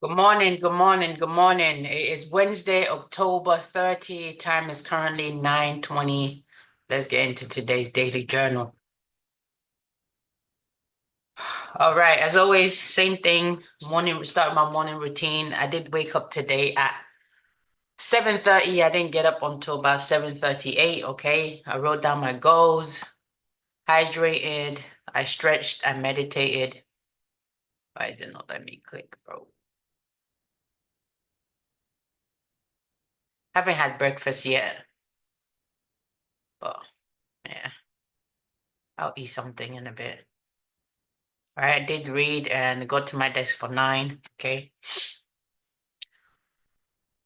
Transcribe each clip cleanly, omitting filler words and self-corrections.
Good morning, good morning, good morning. It is Wednesday, October 30. Time is currently 9:20. Let's get into today's daily journal. All right, as always, same thing. Start my morning routine. I did wake up today at 7:30. I didn't get up until about 7:38, okay? I wrote down my goals, hydrated, I stretched, I meditated. Why is it not letting me click, bro? Haven't had breakfast yet, but yeah, I'll eat something in a bit. All right, I did read and got to my desk for 9. Okay.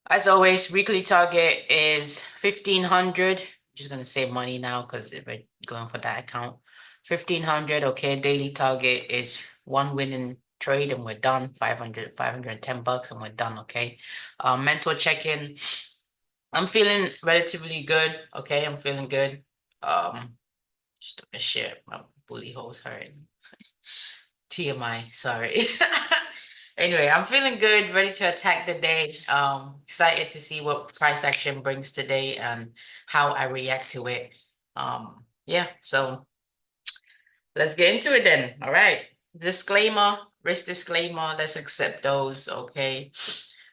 As always, weekly target is 1,500. Just gonna save money now because we're going for that account. 1,500. Okay. Daily target is one winning trade and we're done. 500, $510 and we're done. Okay. Mental check-in. I'm feeling relatively good. Okay. I'm feeling good. Just took a shit. My booty hole's hurting. TMI, sorry. Anyway, I'm feeling good, ready to attack the day. Excited to see what price action brings today and how I react to it. Yeah, so let's get into it then. All right. Disclaimer, risk disclaimer, let's accept those, okay?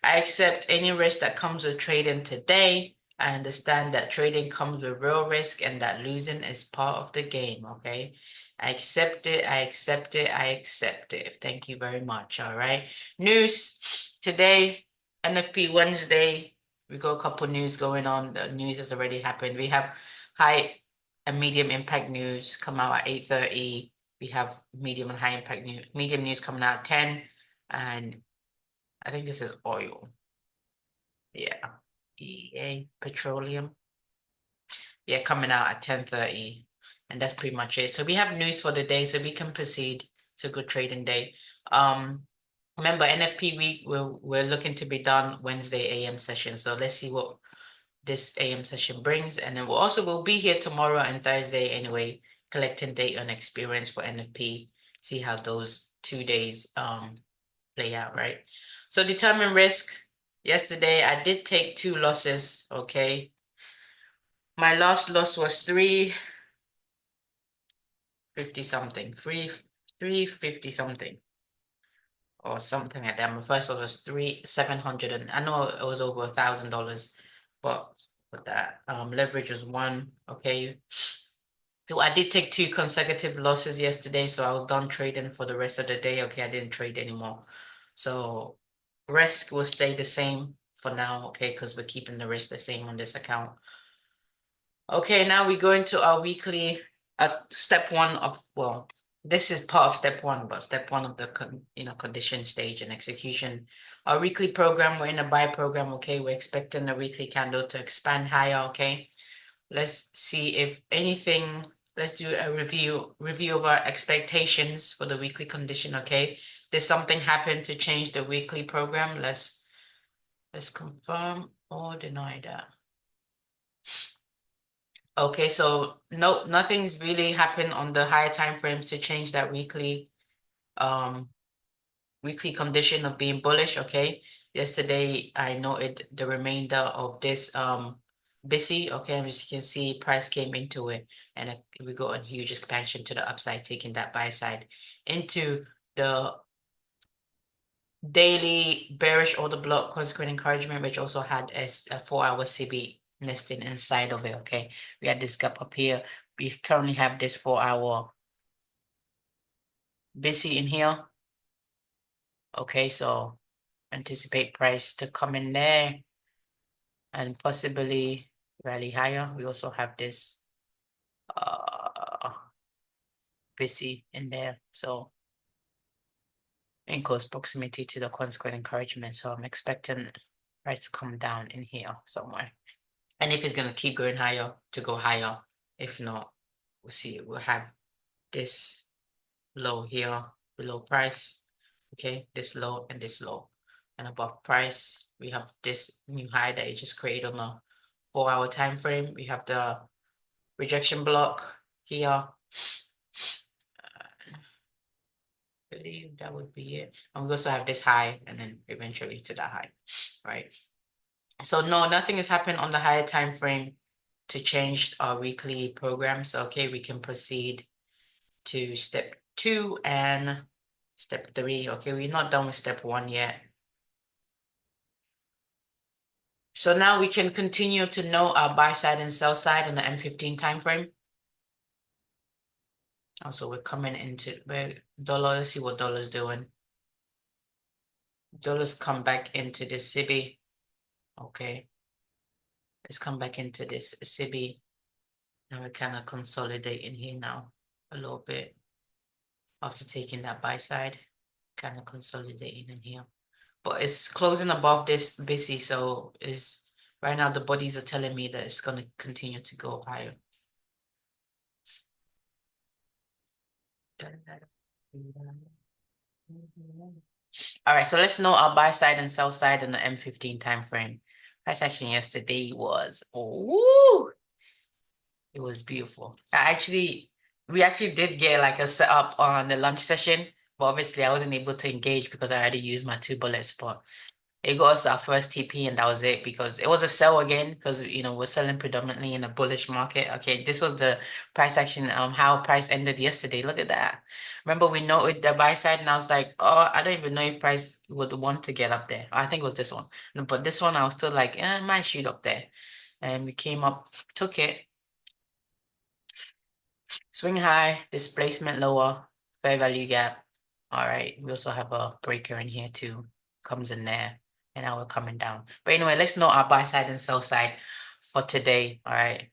I accept any risk that comes with trading today. I understand that trading comes with real risk and that losing is part of the game, okay? I accept it, I accept it, I accept it. Thank you very much, all right? News today, NFP Wednesday. We got a couple news going on. The news has already happened. We have high and medium impact news come out at 8:30. We have medium and high impact news. Medium news coming out at 10. And I think this is oil. Yeah. EA Petroleum. Yeah, coming out at 10:30. And that's pretty much it. So we have news for the day, so we can proceed. It's a good trading day. Remember NFP week, we're looking to be done Wednesday AM session. So let's see what this AM session brings. And then we'll be here tomorrow and Thursday anyway, collecting data and experience for NFP. See how those 2 days play out, right? So determine risk. Yesterday I did take two losses, okay? My last loss was 350 something, 350 something, or something like that. My first loss was 700, and I know it was over $1,000, but with that, leverage was one, okay. So I did take two consecutive losses yesterday, so I was done trading for the rest of the day. Okay, I didn't trade anymore. So risk will stay the same for now, okay, because we're keeping the risk the same on this account. Okay, now we go into our weekly step one of, well, this is part of step one, but step one of the condition stage and execution. Our weekly program, we're in a buy program, okay. We're expecting the weekly candle to expand higher, okay. Let's see if anything, let's do a review of our expectations for the weekly condition, okay? Did something happen to change the weekly program? Let's confirm or deny that. Okay, so no, nothing's really happened on the higher time frames to change that um weekly condition of being bullish, okay? Yesterday I noted the remainder of this busy, okay, and as you can see, price came into it and we got a huge expansion to the upside, taking that buy side into the daily bearish order block consequent encouragement, which also had a 4-hour CB nesting inside of it, okay? We had this gap up here. We currently have this 4-hour busy in here. Okay, so anticipate price to come in there and possibly rally higher. We also have this uh busy in there. So in close proximity to the consequent encouragement. So I'm expecting price to come down in here somewhere. And if it's gonna keep going higher, to go higher. If not, we'll see. We'll have this low here below price. Okay, this low and this low. And above price, we have this new high that it just created on a 4-hour time frame. We have the rejection block here. believe that would be it. And we also have this high and then eventually to the high, right? So no, nothing has happened on the higher time frame to change our weekly program. So okay, we can proceed to step 2 and step 3. Okay, we're not done with step 1 yet. So now we can continue to know our buy side and sell side on the M15 time frame. Also, we're coming into where dollar. Let's see what dollar's doing. Dollar's come back into this SIBI. Okay, let's come back into this SIBI. And we're kind of consolidating here now a little bit after taking that buy side, kind of consolidating in here. But it's closing above this busy, so is right now the bodies are telling me that it's going to continue to go higher. All right, so let's know our buy side and sell side on the M15 time frame. Price action yesterday was, oh, it was beautiful. We actually did get like a setup on the lunch session, but obviously I wasn't able to engage because I already used my 2 bullets. But it got us our first TP and that was it because it was a sell again because we're selling predominantly in a bullish market. Okay, this was the price action, how price ended yesterday. Look at that. Remember we noted the buy side and I was like, oh, I don't even know if price would want to get up there. I think it was this one. No, but this one I was still like, it might shoot up there. And we came up, took it, swing high, displacement lower, fair value gap. All right, we also have a breaker in here too, comes in there, and now we're coming down. But anyway, let's know our buy side and sell side for today. All right,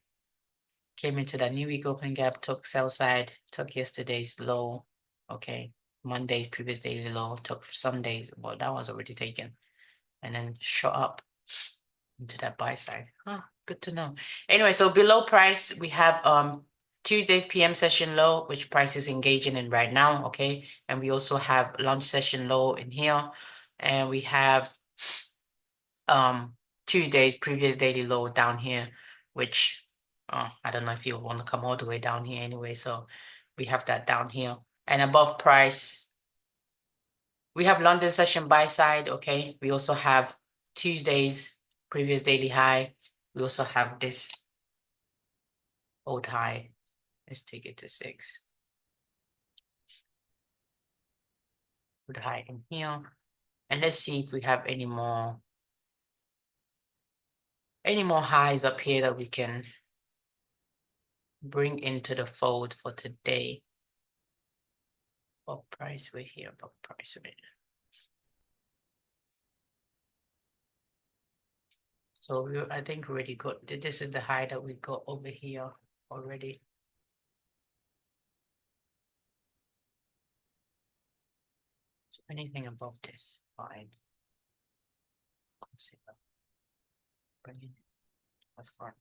came into that new week open gap, took sell side, took yesterday's low. Okay, Monday's previous daily low, took Sunday's, well, that was already taken, and then shot up into that buy side. Huh, good to know. Anyway, so below price, we have Tuesday's PM session low, which price is engaging in right now, okay? And we also have lunch session low in here. And we have Tuesday's previous daily low down here, which I don't know if you want to come all the way down here anyway. So we have that down here. And above price, we have London session buy side, okay? We also have Tuesday's previous daily high. We also have this old high. Let's take it to 6. Old high in here. And let's see if we have any more highs up here that we can bring into the fold for today. Above price we're here, above price we're here. So I think we already got, this is the high that we got over here already. So anything above this, fine. Consider bringing it as far.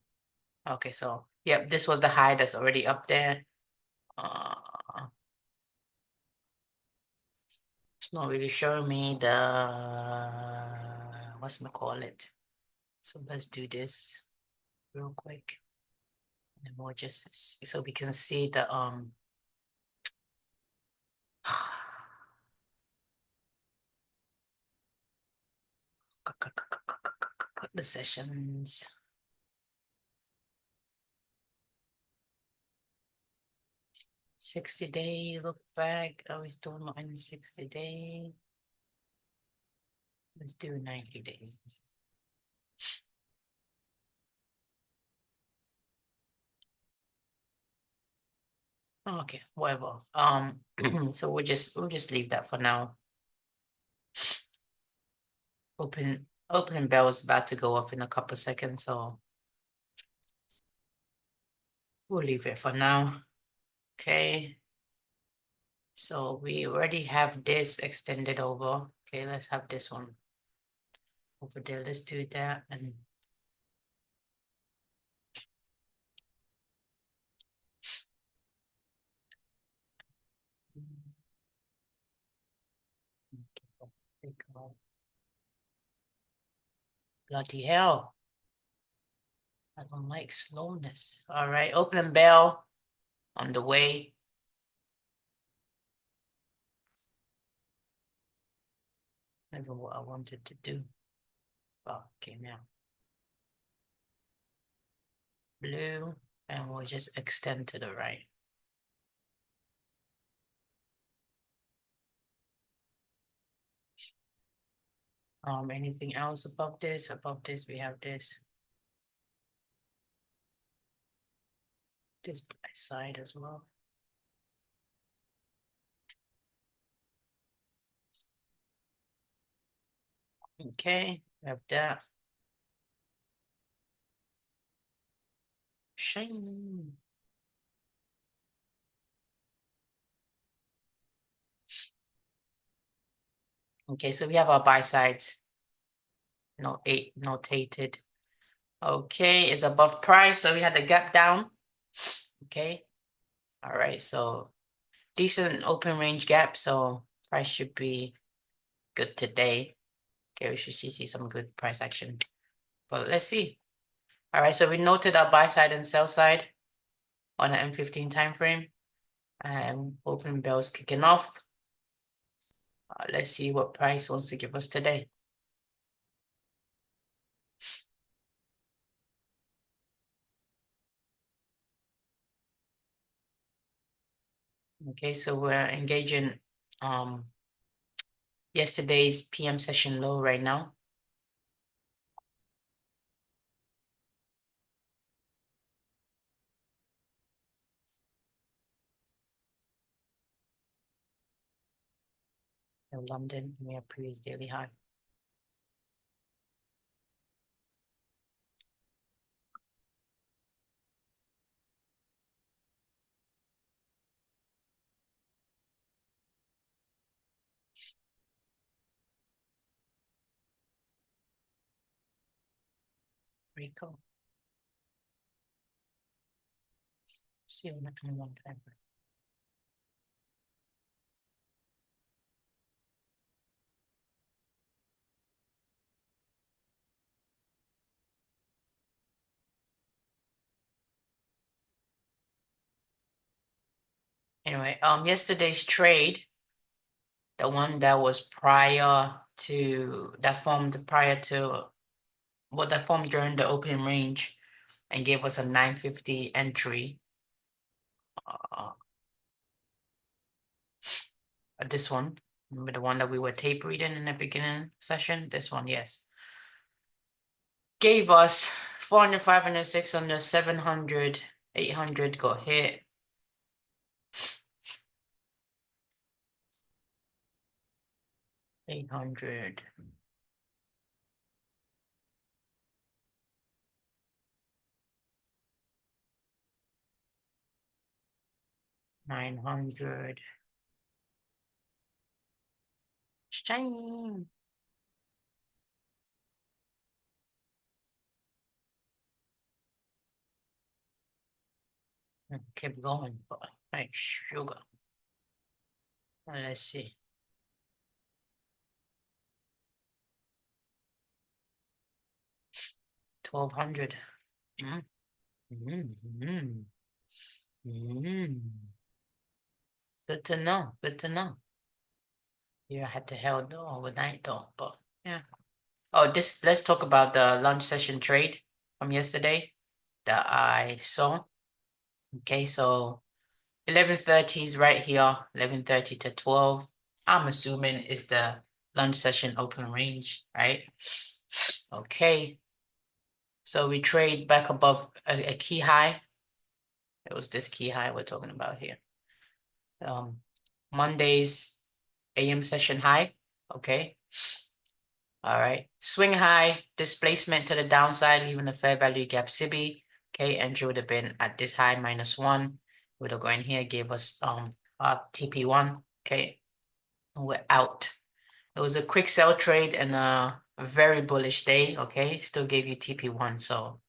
Okay, so yeah, this was the high that's already up there. It's not really showing me the what's gonna call it. So let's do this real quick. And we'll just so we can see the the sessions. 60-day look back. I was doing mine 60-day. Let's do 90 days. Okay, whatever. So we'll just leave that for now. Opening bell is about to go off in a couple seconds, so we'll leave it for now. Okay. So we already have this extended over. Okay, let's have this one over there. Let's do that and bloody hell. I don't like slowness. All right, opening bell on the way. kind of what I wanted to do. But okay, now blue, and we'll just extend to the right. Anything else above this? Above this, we have this black side as well. Okay, we have that. Shine. Okay, so we have our buy sides notated. Okay, it's above price, so we had the gap down. Okay, all right, so decent open range gap, so price should be good today. Okay, we should see some good price action, but let's see. All right, so we noted our buy side and sell side on the M15 time frame, and open bells kicking off. Let's see what price wants to give us today. Okay, so we're engaging yesterday's PM session low right now. In London, we have previous daily high. Rico. See on the 21 time frame. Anyway, yesterday's trade, the one that was prior to that formed during the opening range and gave us a 950 entry. This one, remember the one that we were tape reading in the beginning session? This one, yes. Gave us 400, 500, 600, 700, 800 got hit. 800. 900. Shine. Keep going, but nice sugar. Let's see. 1200. Mm. Mm. Mm. Good to know. Good to know. Yeah, I had to held overnight though, but yeah. Oh, let's talk about the lunch session trade from yesterday that I saw. Okay, so 11:30 is right here, 11:30 to 12. I'm assuming is the lunch session open range, right? Okay, so we trade back above a key high. It was this key high we're talking about here. Monday's AM session high. Okay. All right. Swing high, displacement to the downside, leaving a fair value gap SIBI. Okay, entry would have been at this high -1. Would have gone here, gave us TP1. Okay. And we're out. It was a quick sell trade and a very bullish day. Okay, still gave you TP1. So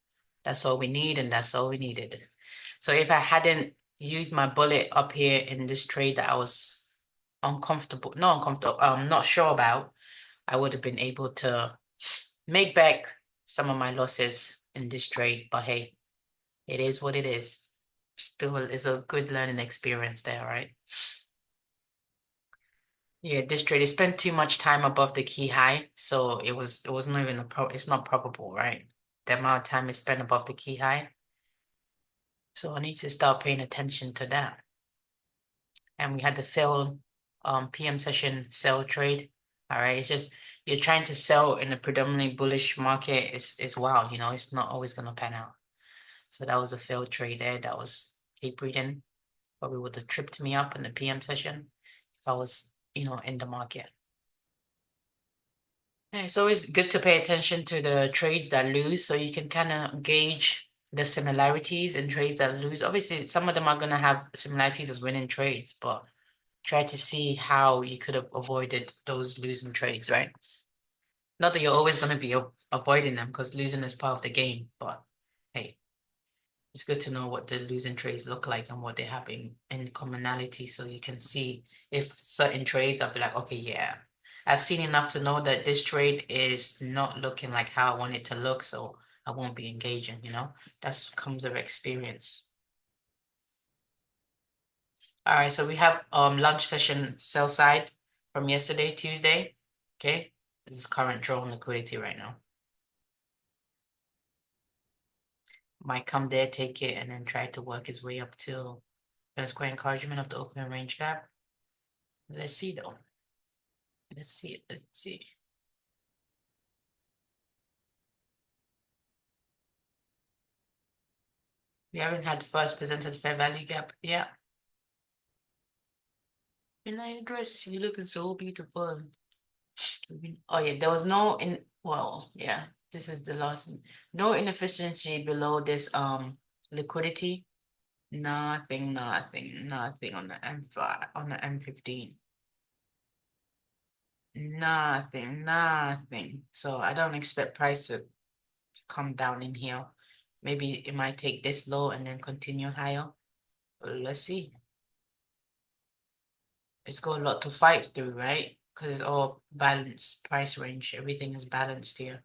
that's all we need, and that's all we needed. So if I hadn't used my bullet up here in this trade that I was not sure about, I would have been able to make back some of my losses in this trade. But hey, it is what it is. Still is a good learning experience there, right? Yeah, this trade, they spent too much time above the key high, so it was not even it's not probable, right? The amount of time it spent above the key high. So I need to start paying attention to that. And we had the failed PM session sell trade. All right. It's just you're trying to sell in a predominantly bullish market is wild, it's not always gonna pan out. So that was a failed trade there. That was tape reading. Probably would have tripped me up in the PM session if I was, in the market. Yeah, it's always good to pay attention to the trades that lose so you can kind of gauge the similarities in trades that lose. Obviously, some of them are going to have similarities as winning trades, but try to see how you could have avoided those losing trades, right? Not that you're always going to be avoiding them because losing is part of the game, but hey, it's good to know what the losing trades look like and what they have in commonality so you can see if certain trades I'll be like, okay, yeah, I've seen enough to know that this trade is not looking like how I want it to look, so I won't be engaging. That comes with experience. All right, so we have lunch session sell side from yesterday, Tuesday. Okay, this is current draw on liquidity right now. Might come there, take it, and then try to work his way up to the square encouragement of the open range gap. Let's see though. Let's see. Let's see. We haven't had first presented fair value gap. Yeah. In I address, you looking so beautiful. Oh yeah, there was no well, yeah, this is the last one. No inefficiency below this liquidity. Nothing on the M5 on the M15. Nothing. So I don't expect price to come down in here. Maybe it might take this low and then continue higher. But let's see. It's got a lot to fight through, right? Because it's all balanced price range. Everything is balanced here.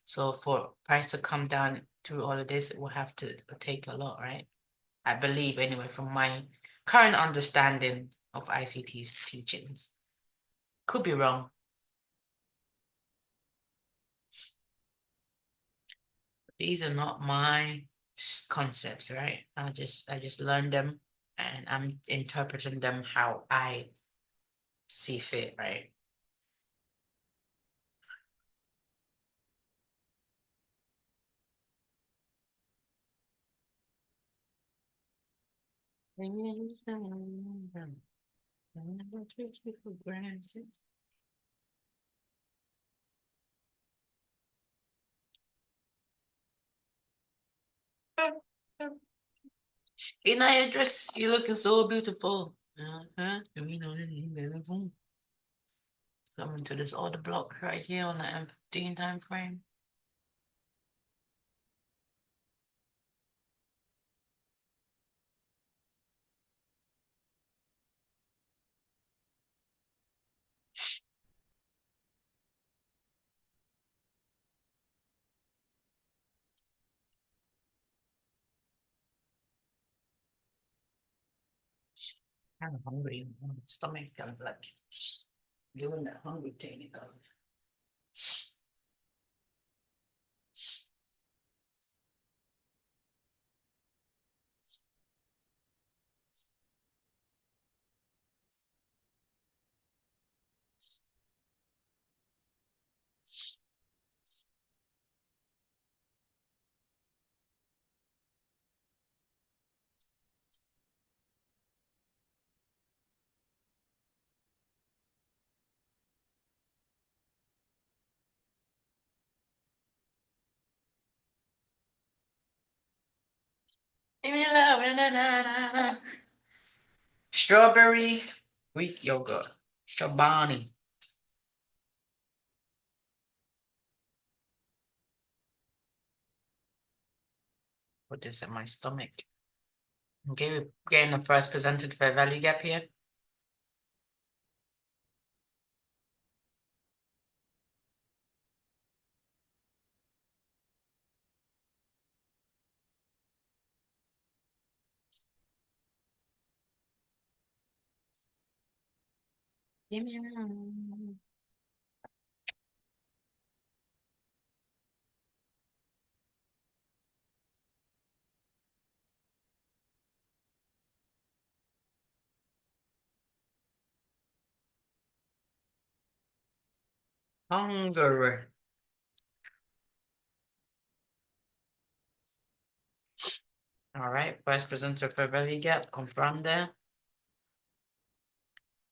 So for price to come down through all of this, it will have to take a lot, right? I believe anyway, from my current understanding of ICT's teachings. Could be wrong. These are not my concepts, right? I just learned them and I'm interpreting them how I see fit, right? I never take you for granted. In I dress, you looking so beautiful. We know that you better boom. Coming to this order block right here on the M15 time frame. I'm hungry. My stomach's kind of like doing that hungry thing because give me love, na, na, na, na. Strawberry Greek yogurt. Shabani. Put this in my stomach. Okay, we're getting the first presented fair value gap here. Give me now. Hunger. All right, Vice President of Beverly Gap, confirm there.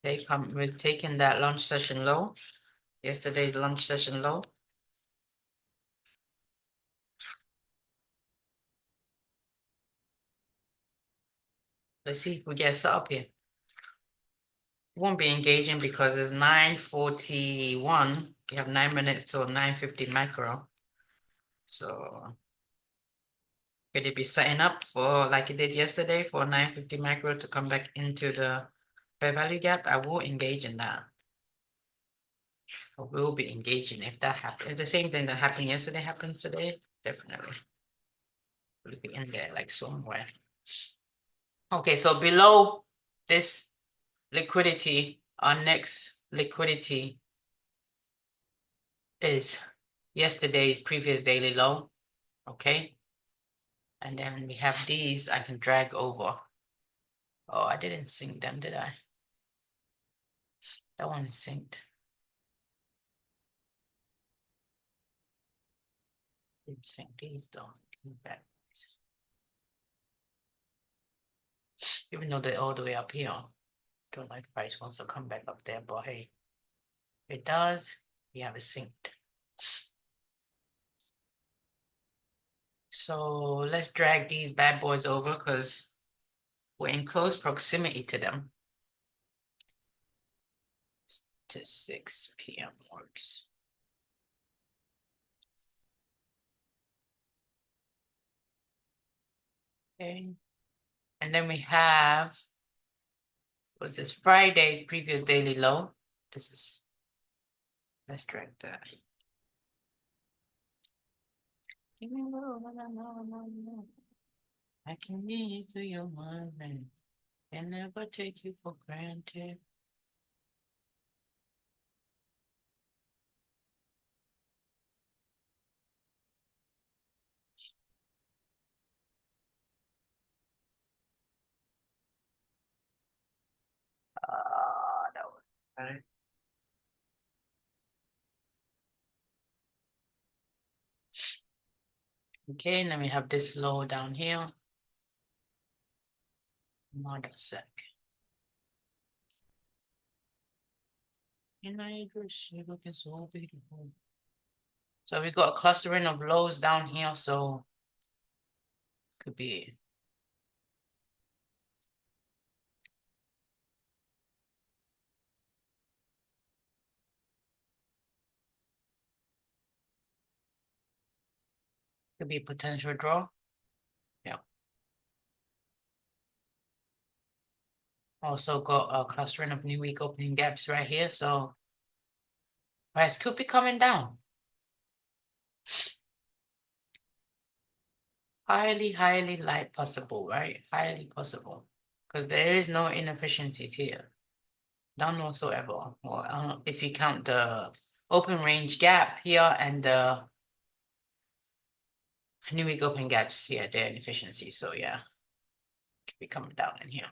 We're taking that lunch session low. Yesterday's lunch session low. Let's see if we get set up here. It won't be engaging because it's 9:41. We have 9 minutes till 9:50 macro. So could it be setting up for like it did yesterday for 9:50 macro to come back into the fair value gap? I will engage in that. I will be engaging if that happens. If the same thing that happened yesterday happens today, definitely. Will be in there like somewhere. Okay, so below this liquidity, our next liquidity is yesterday's previous daily low. Okay. And then we have these I can drag over. Oh, I didn't sync them, did I? That one is synced. Didn't sync these though. Back. Even though they're all the way up here. Don't know if price wants to come back up there, but hey, if it does, we have it synced. So let's drag these bad boys over because we're in close proximity to them. To 6 p.m. works. Okay. And then we have, was this Friday's previous daily low? This is, let's drag that. I can ease to your mind and never take you for granted. That was right. Okay, and then we have this low down here. Another sec. In my dress, you're looking so beautiful. So we got a clustering of lows down here, so could be a potential draw. Yeah. Also got a clustering of new week opening gaps right here, so price could be coming down. Highly light possible, right? Highly possible. Because there is no inefficiencies here. None whatsoever. Well, if you count the open range gap here and the new week open gaps here, they're inefficiencies. So yeah, could be coming down in here.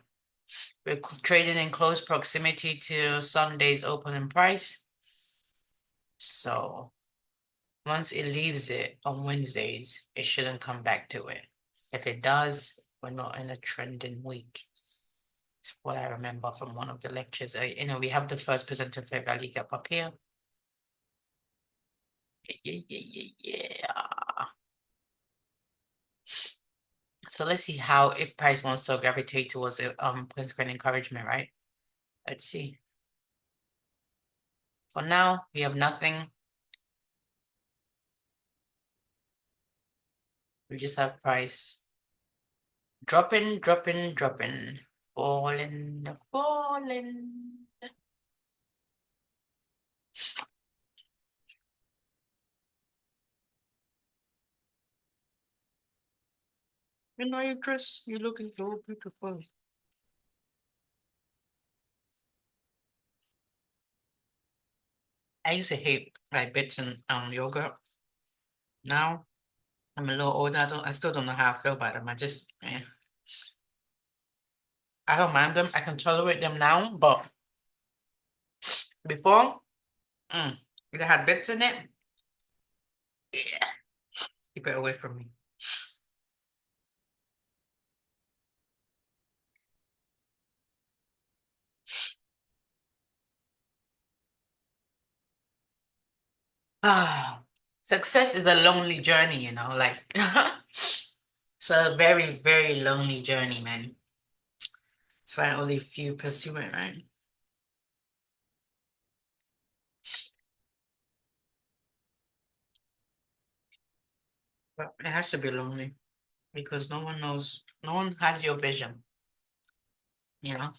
We're trading in close proximity to Sunday's opening price. So once it leaves it on Wednesdays, it shouldn't come back to it. If it does, we're not in a trending week. It's what I remember from one of the lectures. We have the first percent of fair value gap up here. Yeah. So let's see how if price wants to gravitate towards it, principal encouragement, right? Let's see. For now, we have nothing. We just have price dropping, falling. In my dress, you're looking so beautiful. I used to hate like bits and yogurt. Now I'm a little older. I still don't know how I feel about them. I don't mind them. I can tolerate them now, but before, mm, if they had bits in it, yeah, keep it away from me. Ah, success is a lonely journey, like it's a very, very lonely journey, man. That's why only few pursue it, right? But it has to be lonely because no one knows, no one has your vision, you know?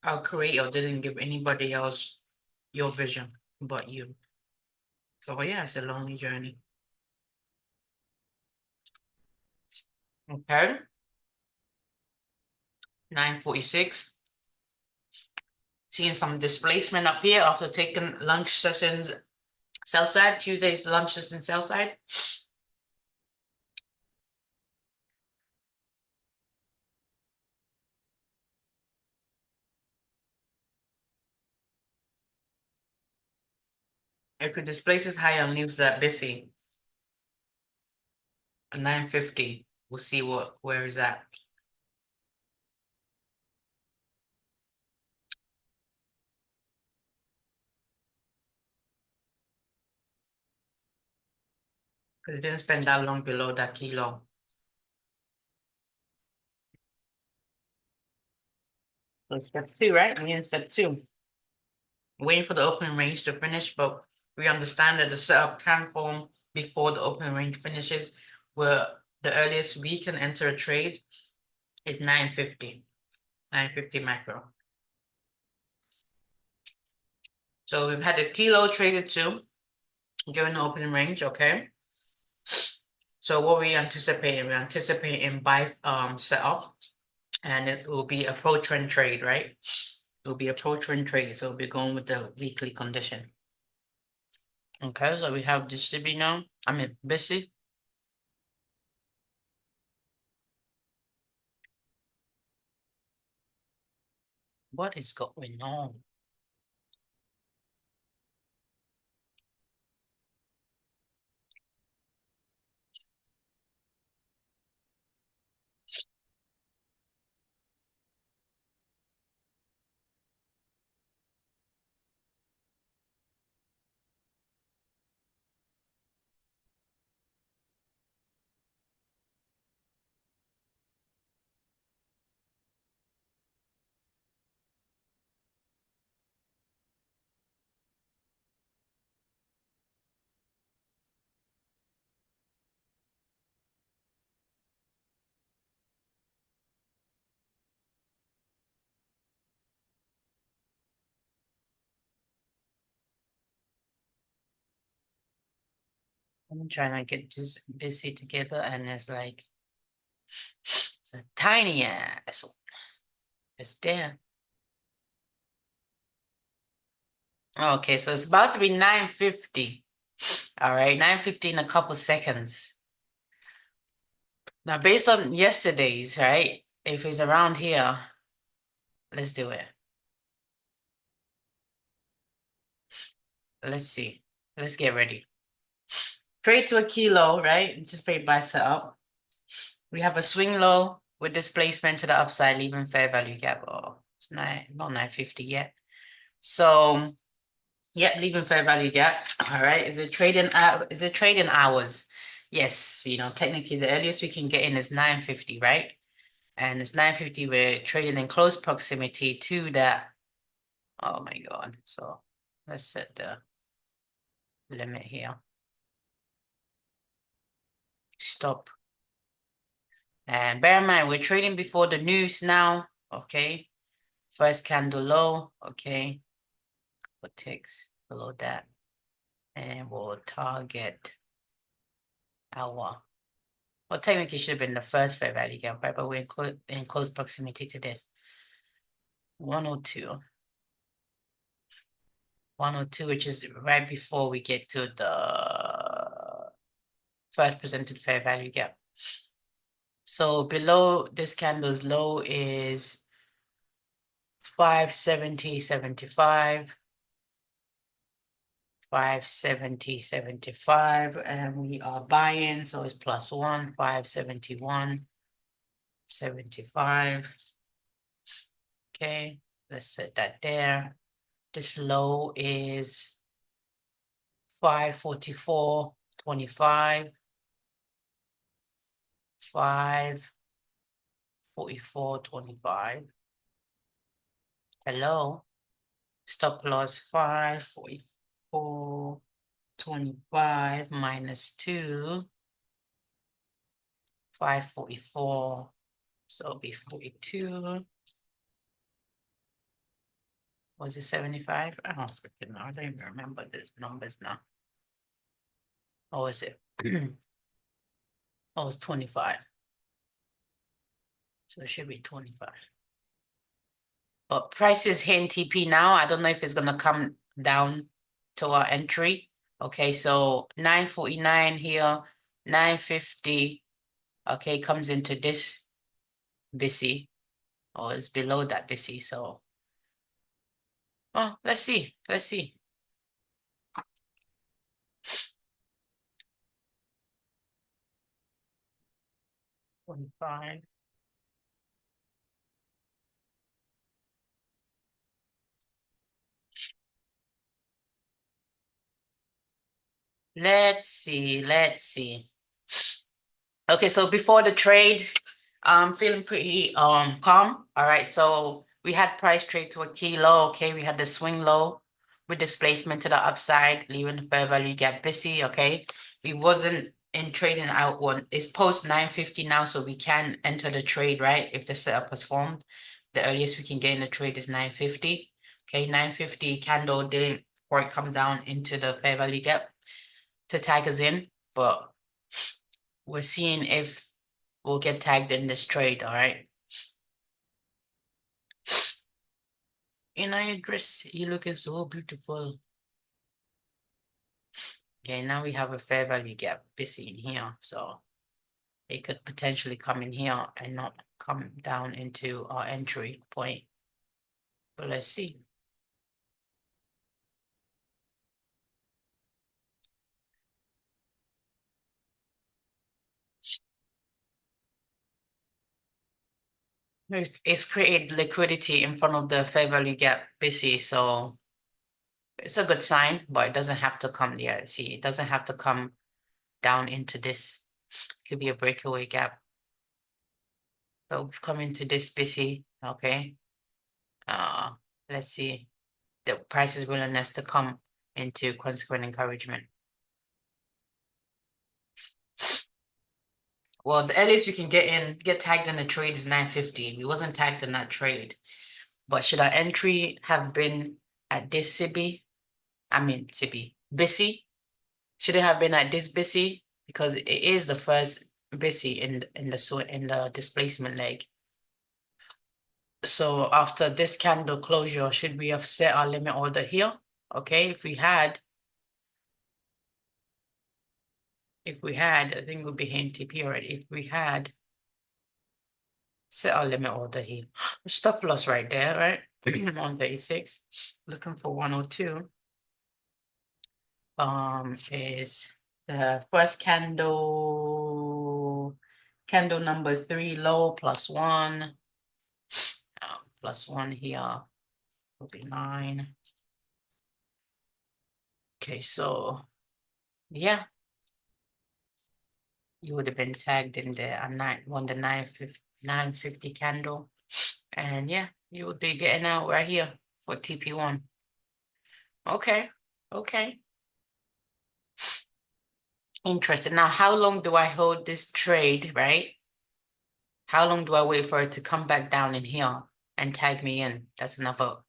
Our creator didn't give anybody else your vision but you. So yeah, it's a lonely journey. Okay, 9:46. Seeing some displacement up here after taking lunch sessions Southside, Tuesday's lunch session Southside. If it displaces higher and leaves that busy at 9:50, we'll see where is that. Because it didn't spend that long below that kilo. So step two, right? We're in step two. Waiting for the opening range to finish, but we understand that the setup can form before the opening range finishes, where the earliest we can enter a trade is 9:50, 9:50 macro. So we've had a kilo traded too during the opening range, okay? So what we anticipating? We're anticipating buy setup, and it will be a pro trend trade, right? It will be a pro trend trade, so we'll be going with the weekly condition. Okay, so we have this to be now. I mean, busy. What is going on? I'm trying to get this busy together, and it's like it's a tiny ass. It's there. Okay, so it's about to be 9:50. All right, 9:50 in a couple seconds. Now, based on yesterday's, right? If it's around here, let's do it. Let's see. Let's get ready. Trade to a kilo, right? Anticipate buy setup. We have a swing low with displacement to the upside, leaving fair value gap. Oh, it's not 9:50 yet. So, yeah, leaving fair value gap. All right. Is it trading hours? Yes, technically the earliest we can get in is 9:50, right? And it's 9:50, we're trading in close proximity to that. Oh my God. So let's set the limit here. Stop. And bear in mind, we're trading before the news now. Okay. First candle low. Okay. What ticks below that? And we'll target our, well, technically should have been the first fair value gap, right? But we're in close proximity to this. 102. 102, which is right before we get to the first presented fair value gap. So below this candle's low is 570.75, 570.75, and we are buying, so it's +1, 571.75. Okay, let's set that there. This low is 544.25, 544.25. Hello, stop loss 544.25 minus 2, 544, so it'll be 42. Was it 75? I don't freaking know. I don't even remember these numbers now. Or is it? Oh, it's 25. So it should be 25. But price is hitting TP now. I don't know if it's gonna come down to our entry. Okay, so 949 here, 950. Okay, comes into this BC, or is below that BC. So, oh, let's see. Let's see. 25. Let's see. Let's see. Okay, so before the trade, I'm feeling pretty calm. All right, so we had price trade to a key low. Okay, we had the swing low with displacement to the upside, leaving the fair value gap busy. Okay, we wasn't in trading out one. It's post 950 now, so we can enter the trade, right? If the setup was formed, the earliest we can get in the trade is 950. Okay, 950 candle didn't quite come down into the fair value gap to tag us in, but we're seeing if we'll get tagged in this trade, all right? In your dress, you're looking so beautiful. Okay, now we have a fair value gap busy in here, so it could potentially come in here and not come down into our entry point. But let's see. It's created liquidity in front of the fair value gap busy, so it's a good sign, but it doesn't have to come there. See, it doesn't have to come down into this. It could be a breakaway gap. But we've come into this busy, okay? Let's see the price's willingness to come into consequent encouragement. Well, the earliest we can get tagged in the trade is 950. We wasn't tagged in that trade. But should our entry have been at this CB? I mean CB, BISI? Should it have been at this BISI? Because it is the first BISI in the displacement leg. So after this candle closure, should we have set our limit order here? Okay, if we had, I think we'll be hitting TP already. If we had set our limit order here, stop loss right there, right? 136, looking for 102. Is the first candle number 3 low +1, +1 here will be 9. Okay, so yeah, you would have been tagged in the 950 candle, and yeah, you would be getting out right here for TP1. Okay, okay. Interesting. Now, how long do I hold this trade, right? How long do I wait for it to come back down in here and tag me in? That's another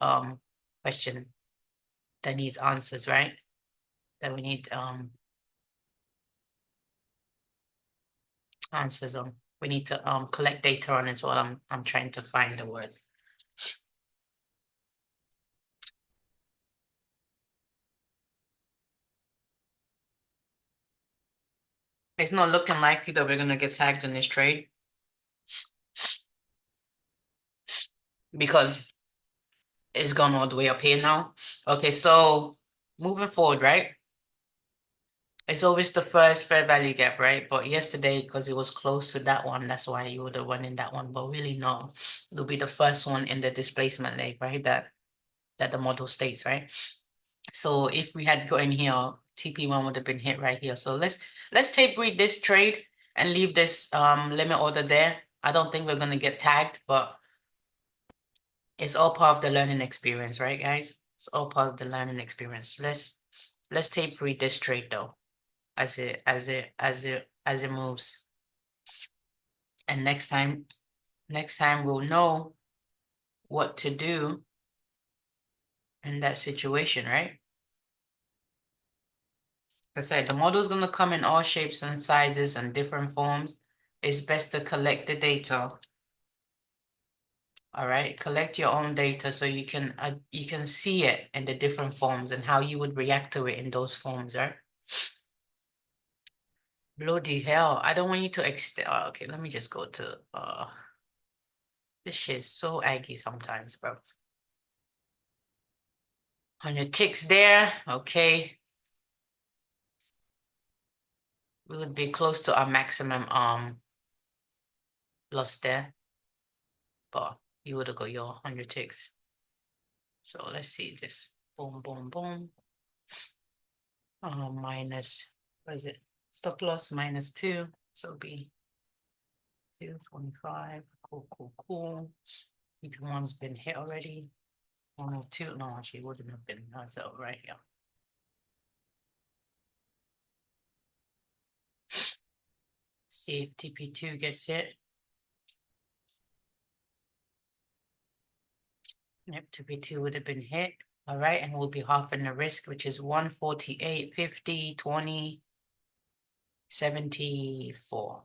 question that needs answers, right? That we need answers on. We need to collect data on as well. I'm trying to find the word. it's not looking likely that we're gonna get tagged in this trade because it's gone all the way up here now. Okay, so moving forward, right? It's always the first fair value gap, right? But yesterday, because it was close to that one, that's why you would have won in that one. But really, no, it'll be the first one in the displacement leg, right? That the model states, right? So if we had gotten here, TP1 would have been hit right here. So let's tape read this trade and leave this limit order there. I don't think we're gonna get tagged, but it's all part of the learning experience, right, guys? It's all part of the learning experience. Let's tape read this trade though, as it moves. And next time we'll know what to do in that situation, right? Like I said, the model is gonna come in all shapes and sizes and different forms. It's best to collect the data. All right, collect your own data so you can see it in the different forms and how you would react to it in those forms, right? Bloody hell! I don't want you to extend. Okay, let me just go to this shit is so aggy sometimes, bro. 100 ticks there. Okay, we would be close to our maximum loss there, but you would have got your 100 ticks. So let's see this. Boom, boom, boom. Minus, what is it? Stop loss -2. So be 225. Cool, cool, cool. TP1's been hit already. 102. No, actually, wouldn't have been. That's out right here. See if TP2 gets hit. Yep, TP2 would have been hit. All right, and we'll be halving the risk, which is 148, 50, 20, 74.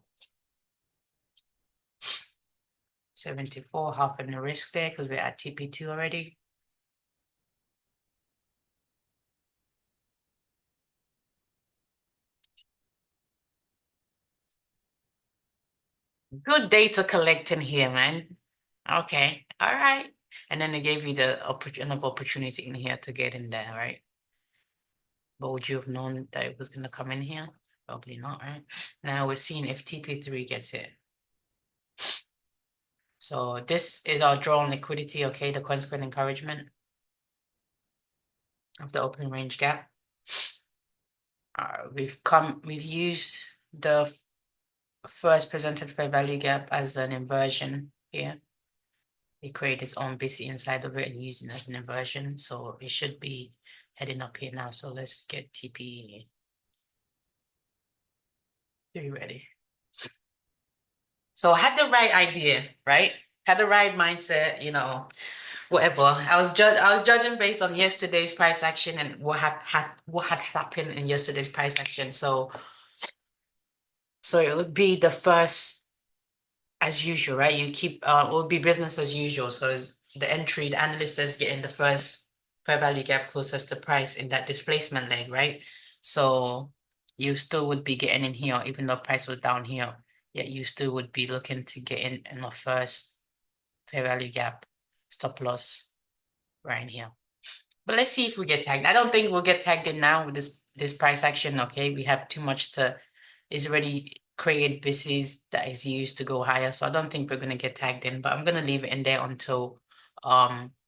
74, halving the risk there because we're at TP2 already. Good data collecting here, man. Okay, all right. And then they gave you the another opportunity in here to get in there, right? But would you have known that it was going to come in here? Probably not, right? Now we're seeing if TP3 gets hit. So this is our draw on liquidity, okay? The consequent encouragement of the open range gap. We've used the first presented fair value gap as an inversion here. We create its own BC inside of it and using it as an inversion. So it should be heading up here now. So let's get TP3 ready. So I had the right idea, right? Had the right mindset, whatever. I was judging based on yesterday's price action and what had happened in yesterday's price action. So it would be the first as usual, right? You keep it would be business as usual. So the entry, the analyst is getting the first fair value gap closest to price in that displacement leg, right? So you still would be getting in here, even though price was down here, yet you still would be looking to get in the first fair value gap stop loss right in here. But let's see if we get tagged. I don't think we'll get tagged in now with this price action. Okay, we have too much to. It's already created BCs that is used to go higher, so I don't think we're gonna get tagged in. But I'm gonna leave it in there until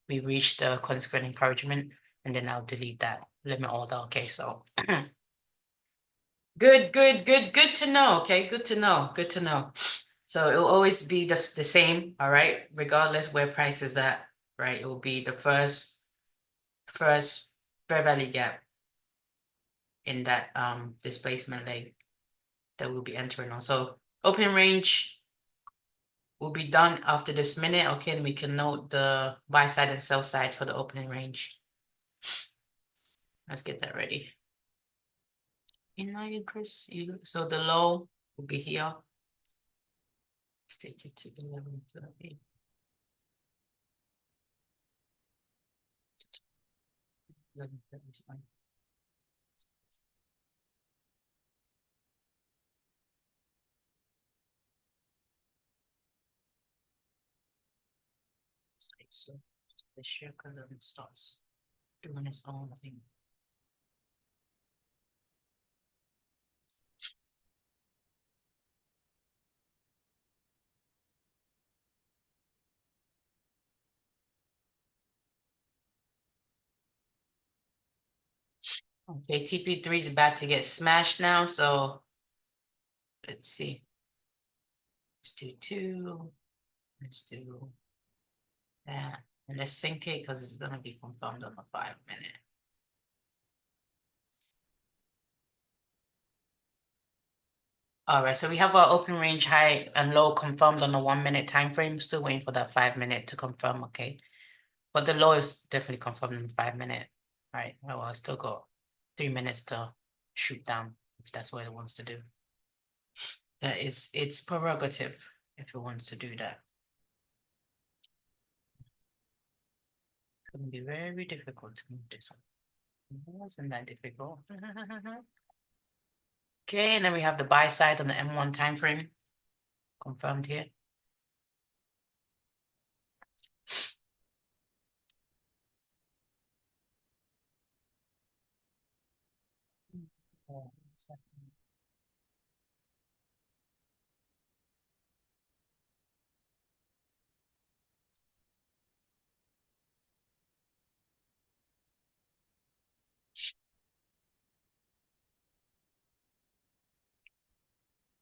we reach the consequent encouragement, and then I'll delete that limit order. Okay, so good to know. Okay, good to know. Good to know. So it will always be the same. All right, regardless where price is at. Right, it will be the first fair value gap in that displacement leg that we'll be entering on. So open range will be done after this minute. Okay, and we can note the buy side and sell side for the opening range. Let's get that ready. In my interest, so the low will be here. Take it to 11:30. Eleven 30 is fine. Okay, so the shaker then starts doing its own thing. Okay, TP3 is about to get smashed now, so let's see. Let's do two. Let's do that. And let's sync it because it's gonna be confirmed on the 5 minute. All right, so we have our open range high and low confirmed on the 1 minute time frame. Still waiting for that 5 minute to confirm, okay? But the low is definitely confirmed in the 5 minute. All right, well, I still got 3 minutes to shoot down if that's what it wants to do. That is its prerogative if it wants to do that. It's gonna be very difficult to move this one. It wasn't that difficult. Okay, and then we have the buy side on the M1 time frame confirmed here.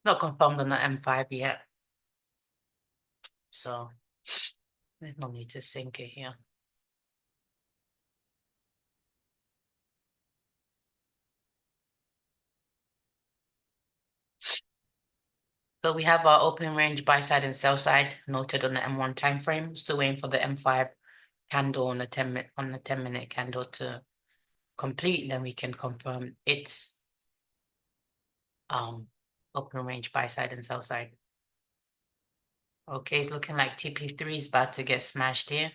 Not confirmed on the M5 yet, so there's no need to sync it here. So we have our open range buy side and sell side noted on the M1 time frame. Still waiting for the M5 candle on the 10-minute candle to complete. Then we can confirm its open range buy side and sell side. Okay, it's looking like TP3 is about to get smashed here.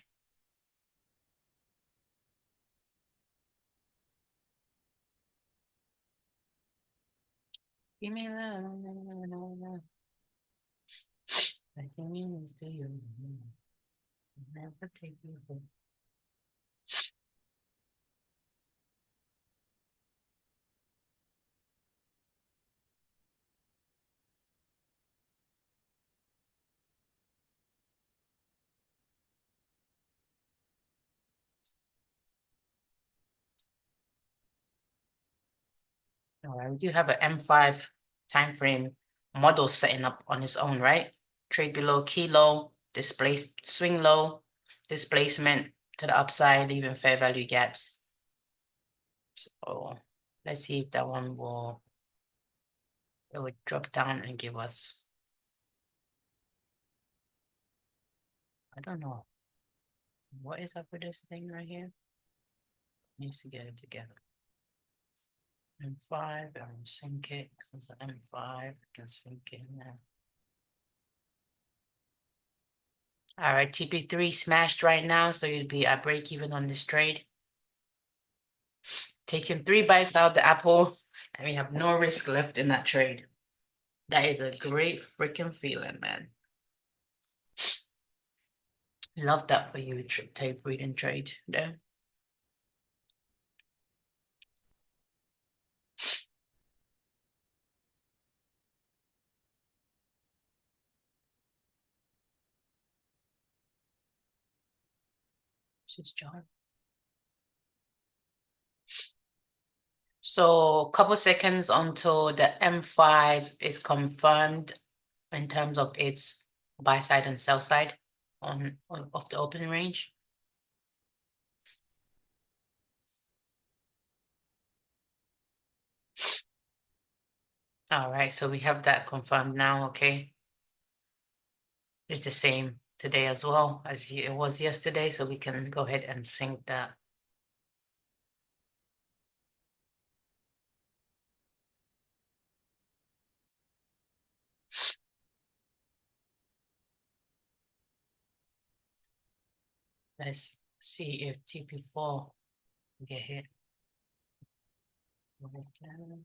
Give me love. Like you mean to you. Never take you home. All right, we do have an M5 time frame model setting up on its own, right? Trade below key low, displace swing low, displacement to the upside, leaving fair value gaps. So let's see if that one will it would drop down and give us. I don't know. What is up with this thing right here? Needs to get it together. M5, and sync it, because M5 can sync it in there. All right, TP3 smashed right now, so you'd be at break even on this trade. Taking 3 bites out of the apple, and we have no risk left in that trade. That is a great freaking feeling, man. Love that for you, tape reading trade there. This is John. So a couple seconds until the M5 is confirmed in terms of its buy side and sell side on of the opening range. All right, so we have that confirmed now, okay? It's the same today as well as it was yesterday, so we can go ahead and sync that. Let's see if TP4 get hit. What is that?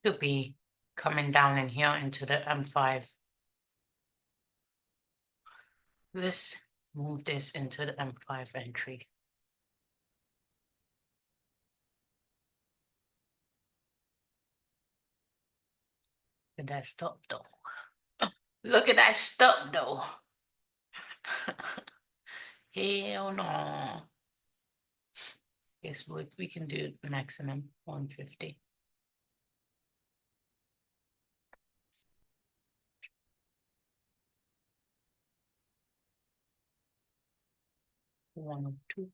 Could be coming down in here into the M5. Let's move this into the M5 entry. Look at that stop though. Look at that stop though. Hell no. Guess we can do maximum 150. One or two.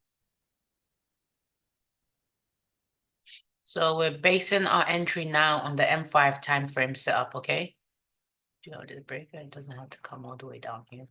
So we're basing our entry now on the M5 time frame setup, okay? Do you know this breaker? It doesn't have to come all the way down here.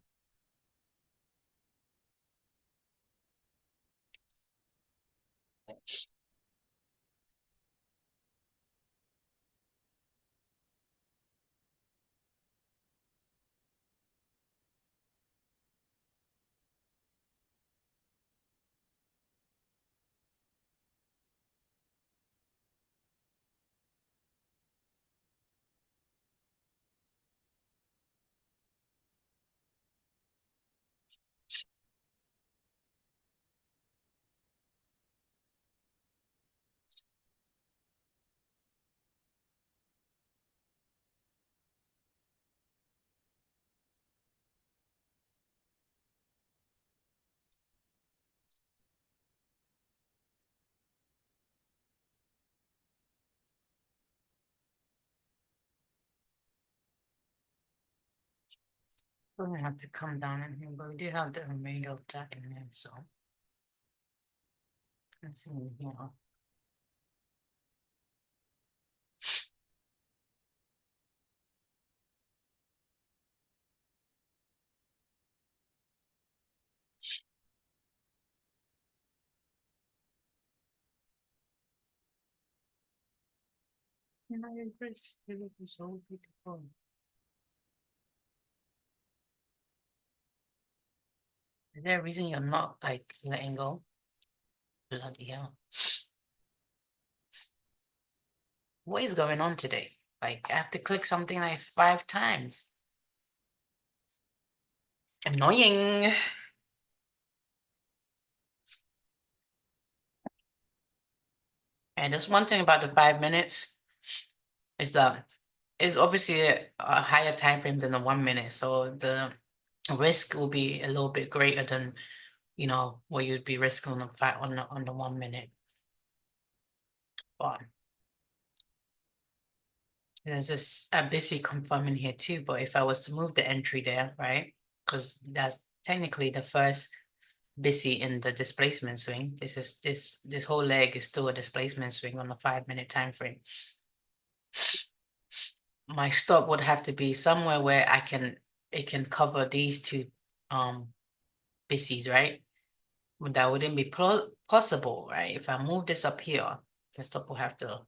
We're gonna have to come down in here, but we do have the remainder of that in there, so let's see in here. You know, your first it is so beautiful. Is there a reason you're not like letting go? Bloody hell. What is going on today? Like I have to click something like 5 times. Annoying. And there's one thing about the 5 minutes is that it's obviously a higher time frame than the 1 minute. So the risk will be a little bit greater than, what you'd be risking on the 1 minute. But there's just a busy confirming here too. But if I was to move the entry there, right? Because that's technically the first busy in the displacement swing. This whole leg is still a displacement swing on a 5 minute time frame. My stop would have to be somewhere where it can cover these two bissies, right? That wouldn't be possible, right? If I move this up here, the stop will have to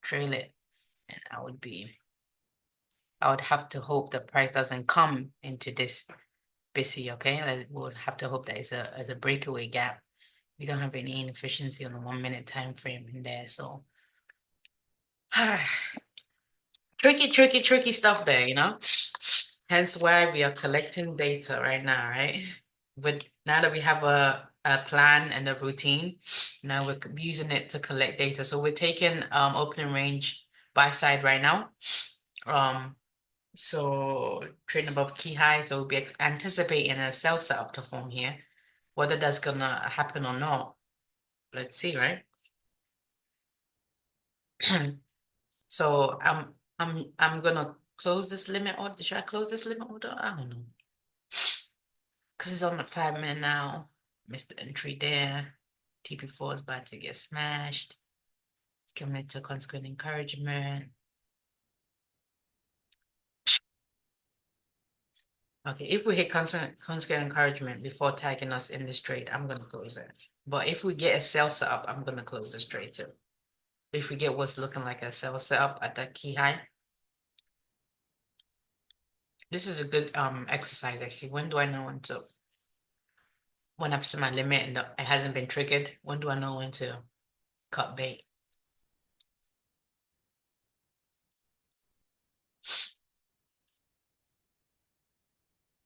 trail it, and I would have to hope the price doesn't come into this busy, okay? We'll have to hope that it's a breakaway gap. We don't have any inefficiency on the 1 minute time frame in there, so tricky stuff there, Hence why we are collecting data right now, right? But now that we have a plan and a routine, now we're using it to collect data. So we're taking opening range buy side right now. So trading above key high, so we'll be anticipating a sell setup to form here. Whether that's gonna happen or not, let's see, right? So I'm gonna close this limit order. Should I close this limit order? I don't know. Because it's on the 5 minute now. Missed the entry there. TP4 is about to get smashed. It's coming to consequent encouragement. Okay, if we hit consequent encouragement before tagging us in this trade, I'm gonna close it. But if we get a sell setup, I'm gonna close this trade too. If we get what's looking like a sell setup at that key high. This is a good exercise actually. When do I know when I've set my limit and it hasn't been triggered? When do I know when to cut bait?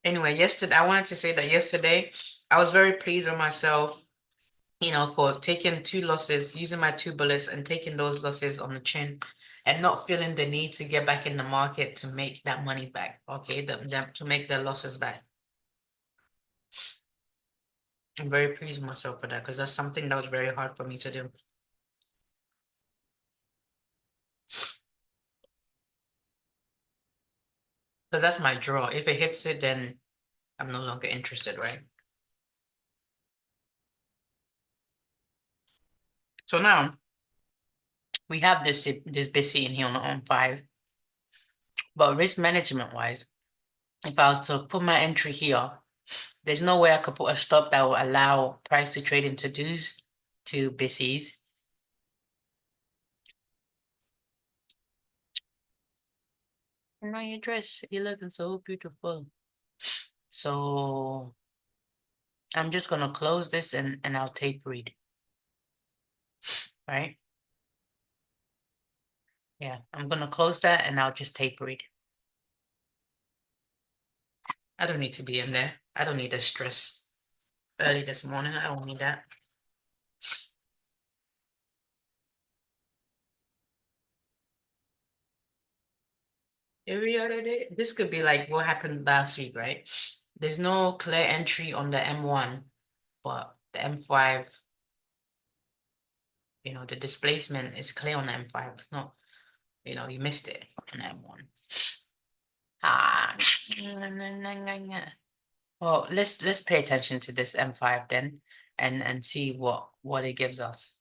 Anyway, yesterday, I wanted to say that yesterday I was very pleased with myself, for taking two losses, using my two bullets and taking those losses on the chin and not feeling the need to get back in the market to make that money back, okay, to make the losses back. I'm very pleased with myself for that because that's something that was very hard for me to do. So that's my draw. If it hits it, then I'm no longer interested, right? So now we have this BC in here on 5, but risk management wise, if I was to put my entry here, there's no way I could put a stop that will allow price to trade into dues to BCs. No, your dress, you're looking so beautiful. So I'm just gonna close this and I'll tape read, right? Yeah, I'm gonna close that and I'll just tape read. I don't need to be in there. I don't need the stress early this morning. I don't need that. Every other day, this could be like what happened last week, right? There's no clear entry on the M1, but the M5, the displacement is clear on the M5. It's not, you missed it on the M1. Ah, well, let's pay attention to this M5 then and see what it gives us.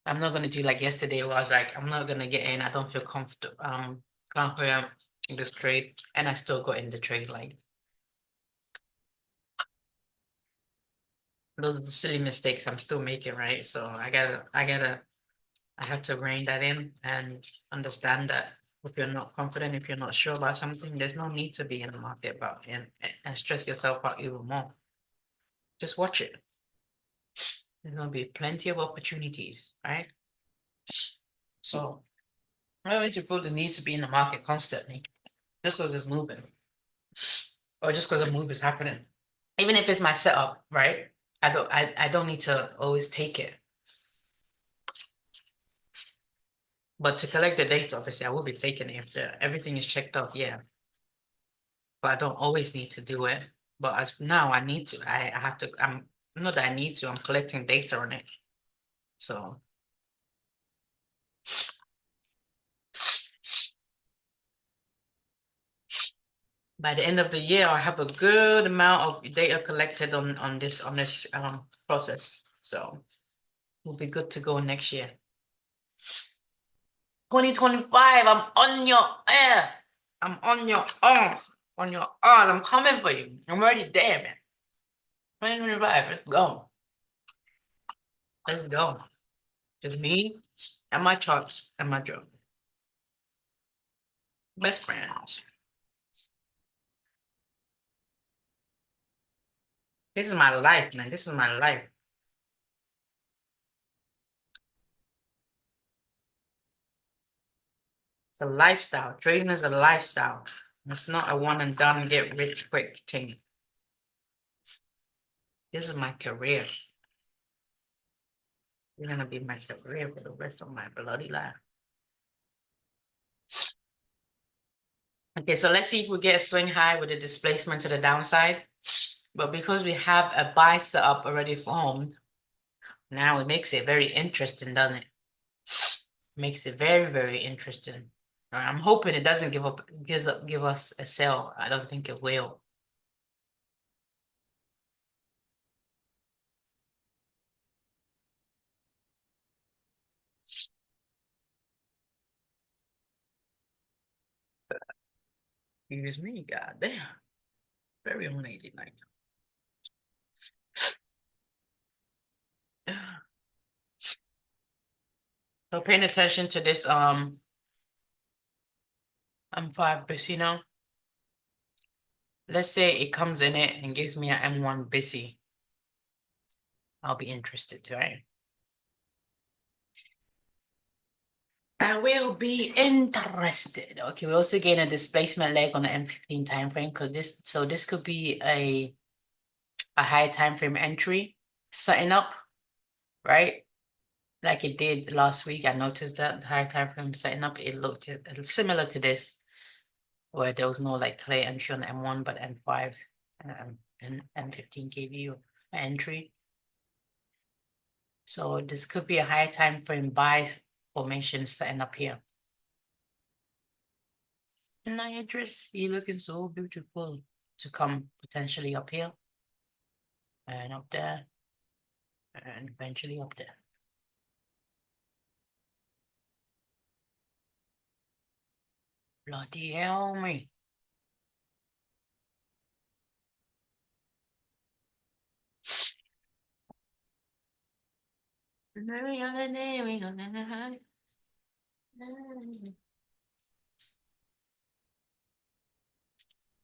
I'm not gonna do like yesterday where I was like, I'm not gonna get in. I don't feel comfortable confident in this trade, and I still got in the trade. Like those are the silly mistakes I'm still making, right? So I have to rein that in and understand that if you're not confident, if you're not sure about something, there's no need to be in the market about and stress yourself out even more. Just watch it. There's gonna be plenty of opportunities, right? So I don't need to feel the need to be in the market constantly just because it's moving or just because a move is happening. Even if it's my setup, right? I don't need to always take it. But to collect the data, obviously, I will be taking it if everything is checked off, yeah. But I don't always need to do it. But as now I need to. I have to. I'm not that I need to. I'm collecting data on it. So by the end of the year, I'll have a good amount of data collected on this process. So we'll be good to go next year. 2025, I'm on your air. I'm on your arms. On your arms. I'm coming for you. I'm already there, man. 2025, let's go. Let's go. Just me and my charts and my job. Best friends. This is my life, man. This is my life. It's a lifestyle. Trading is a lifestyle. It's not a one and done, get rich quick thing. This is my career. It's gonna be my career for the rest of my bloody life. Okay, so let's see if we get a swing high with a displacement to the downside. But because we have a buy setup already formed, now it makes it very interesting, doesn't it? Makes it very, very interesting. I'm hoping it doesn't give us a sell. I don't think it will. Excuse me, god damn. Very unladylike. So paying attention to this M5 Bisino. Let's say it comes in it and gives me an M1 Bissy. I'll be interested, right? I will be interested. Okay, we also gain a displacement leg on the M15 time frame because this could be a high time frame entry setting up, right? Like it did last week. I noticed that the high time frame setting up, it looked similar to this, where there was no like clear entry on M1, but M5 and M15 gave you an entry. So this could be a high time frame buy formation setting up here. And I address you looking so beautiful to come potentially up here and up there and eventually up there. Bloody hell me.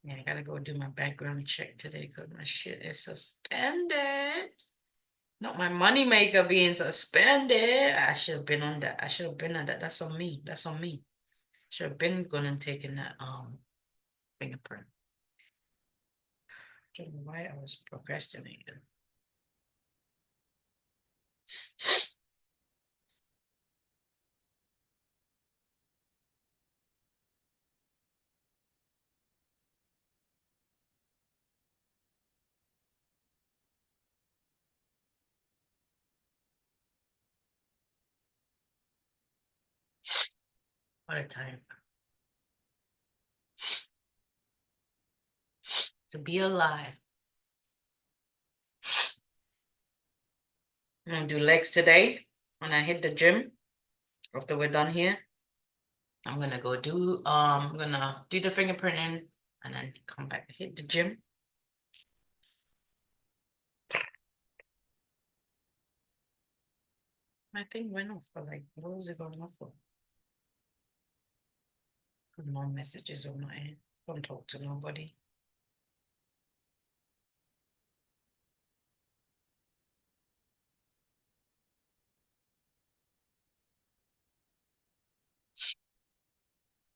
Yeah, I gotta go do my background check today because my shit is suspended. Not my money maker being suspended. I should have been on that. I should have been on that. That's on me. That's on me. Should have been going and taking that fingerprint. Don't know why I was procrastinating. What a time to be alive. I'm gonna do legs today when I hit the gym. After we're done here, I'm gonna go do I'm gonna do the fingerprinting and then come back and hit the gym. My thing went off for like, what was it going off for? More messages on my end. Don't talk to nobody.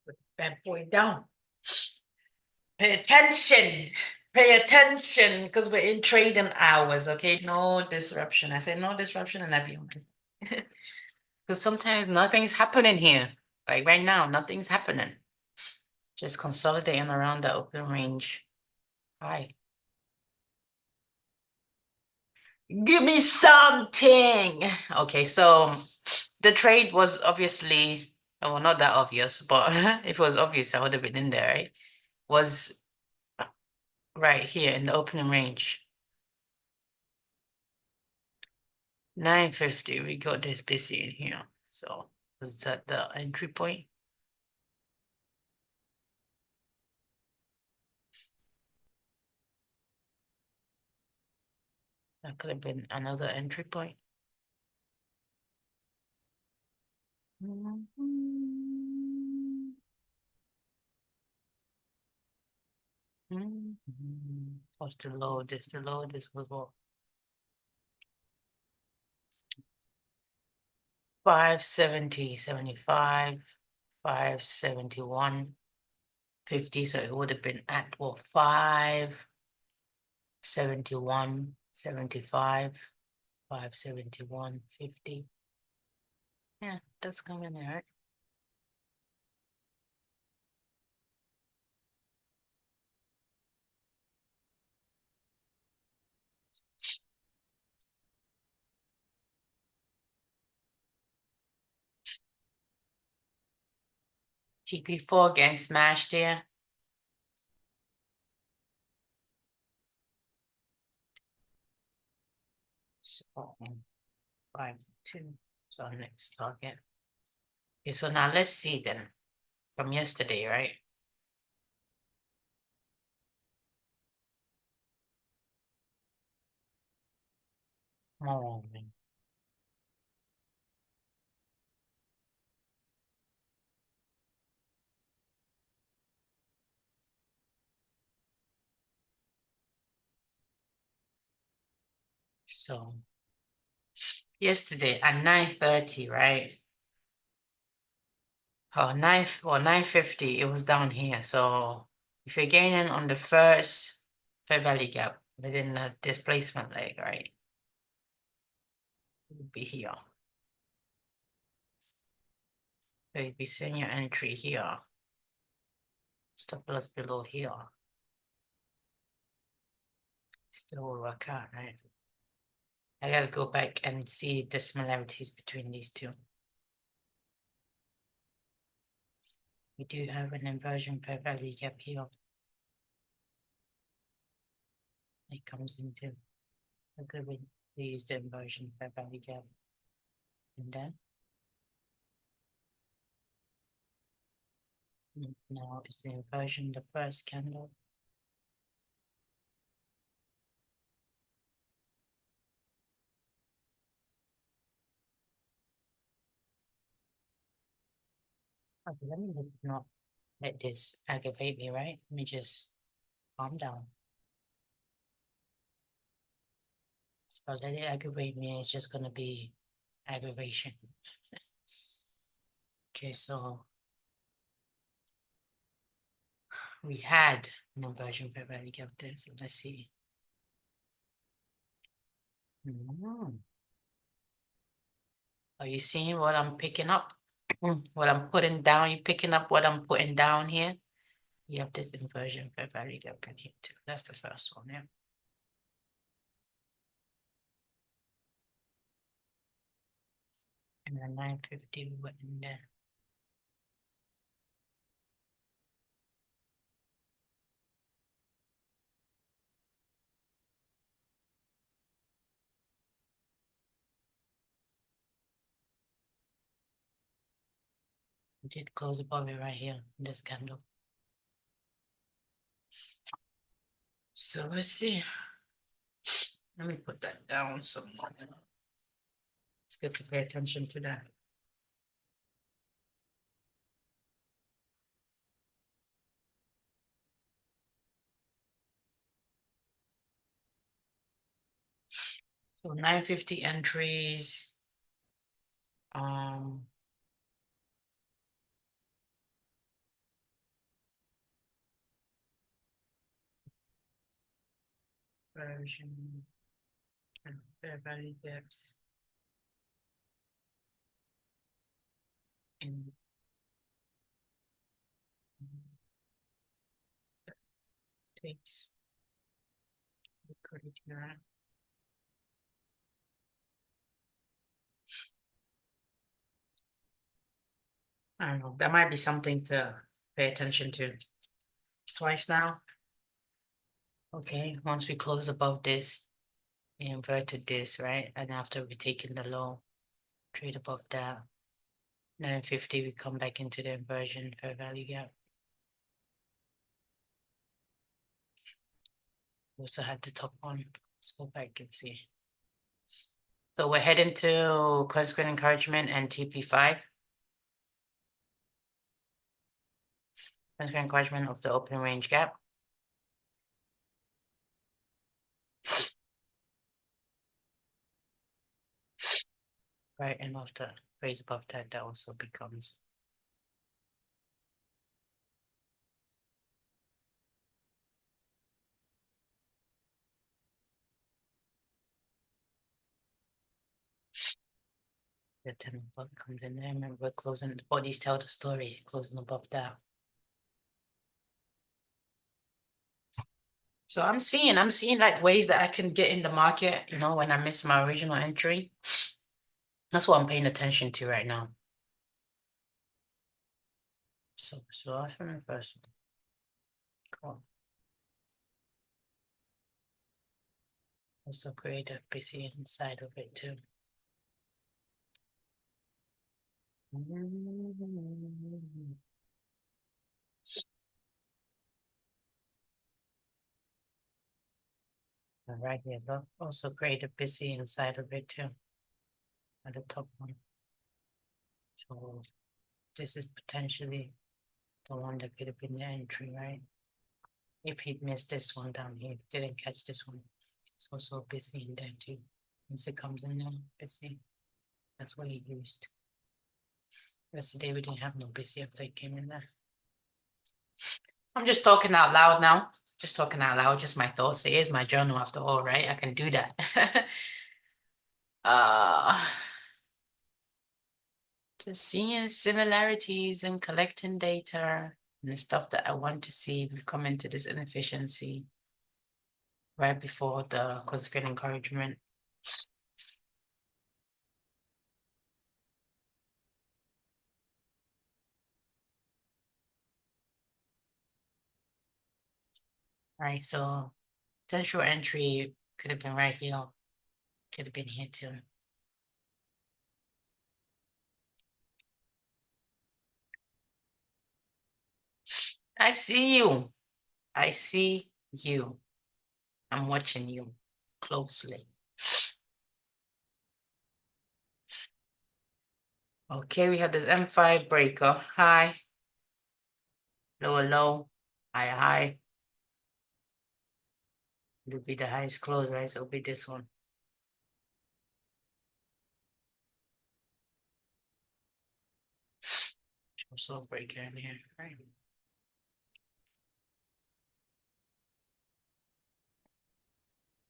Put bad boy down. Pay attention. Pay attention because we're in trading hours, okay? No disruption. I say no disruption and I be on. Because sometimes nothing's happening here. Like right now, nothing's happening. Just consolidating around the open range. Hi. Give me something. Okay, so the trade was obviously, well, not that obvious, but if it was obvious, I would have been in there, right? Was right here in the opening range. 950, we got this busy in here. So was that the entry point? That could have been another entry point. What's the low? This the low. This was what? 570, 75, 571, 50. So it would have been at what, 571, 75, 571, 50. Yeah, that's coming there, right? TP4 getting smashed here. So 5-2. So next target. Okay, so now let's see then from yesterday, right? Oh, man. So yesterday at 9:30, right? Oh, 950, it was down here. So if you're gaining on the first Fair Valley gap within the displacement leg, right? It would be here. So you'd be seeing your entry here. Stop loss below here. Still will work out, right? I gotta go back and see the similarities between these two. We do have an inversion Fair Valley gap here. It comes into a good way to use the inversion Fair Valley gap. And then now is the inversion the first candle. Okay, let me not let this aggravate me, right? Let me just calm down. So let it aggravate me, it's just gonna be aggravation. Okay, so we had an inversion Fair Valley gap there, so let's see. Are you seeing what I'm picking up? What I'm putting down, you picking up what I'm putting down here? You have this inversion Fair Valley gap in here too. That's the first one, yeah. And then 950 we went in there. We did close above it right here in this candle. So let's see. Let me put that down somewhere. It's good to pay attention to that. So 950 entries. Um, version and Fair Valley gaps in takes liquidity around. I don't know. That might be something to pay attention to. Twice now. Okay, once we close above this, we inverted this, right? And after we taken the low, trade above that. 950, we come back into the inversion Fair Value gap. We also have the top one. Let's go back and see. So we're heading to Consequent Encouragement and TP5. Consequent Encouragement of the open range gap. Right, and after raise above that, that also becomes the 10 o'clock comes in there. Remember, we're closing, the bodies tell the story, closing above that. So I'm seeing like ways that I can get in the market, you know, when I miss my original entry. That's what I'm paying attention to right now. So often first. Cool. Also create a PC inside of it too. Right here, look, also create a PC inside of it too. At the top one. So this is potentially the one that could have been the entry, right? If he'd missed this one down here, didn't catch this one, it's also busy in there too. Once it comes in there, busy. That's what he used. Yesterday we didn't have no busy update came in there. I'm just talking out loud now. Just talking out loud, just my thoughts. It is my journal after all, right? I can do that. uh just seeing similarities and collecting data and the stuff that I want to see. We've come into this inefficiency right before the consequent encouragement. Right, so potential entry could have been right here, could have been here too. I see you. I see you. I'm watching you closely. Okay, we have this M5 breaker. High, lower, low, higher, high. It'll be the highest close, right? So it'll be this one. Also breaker in here, right?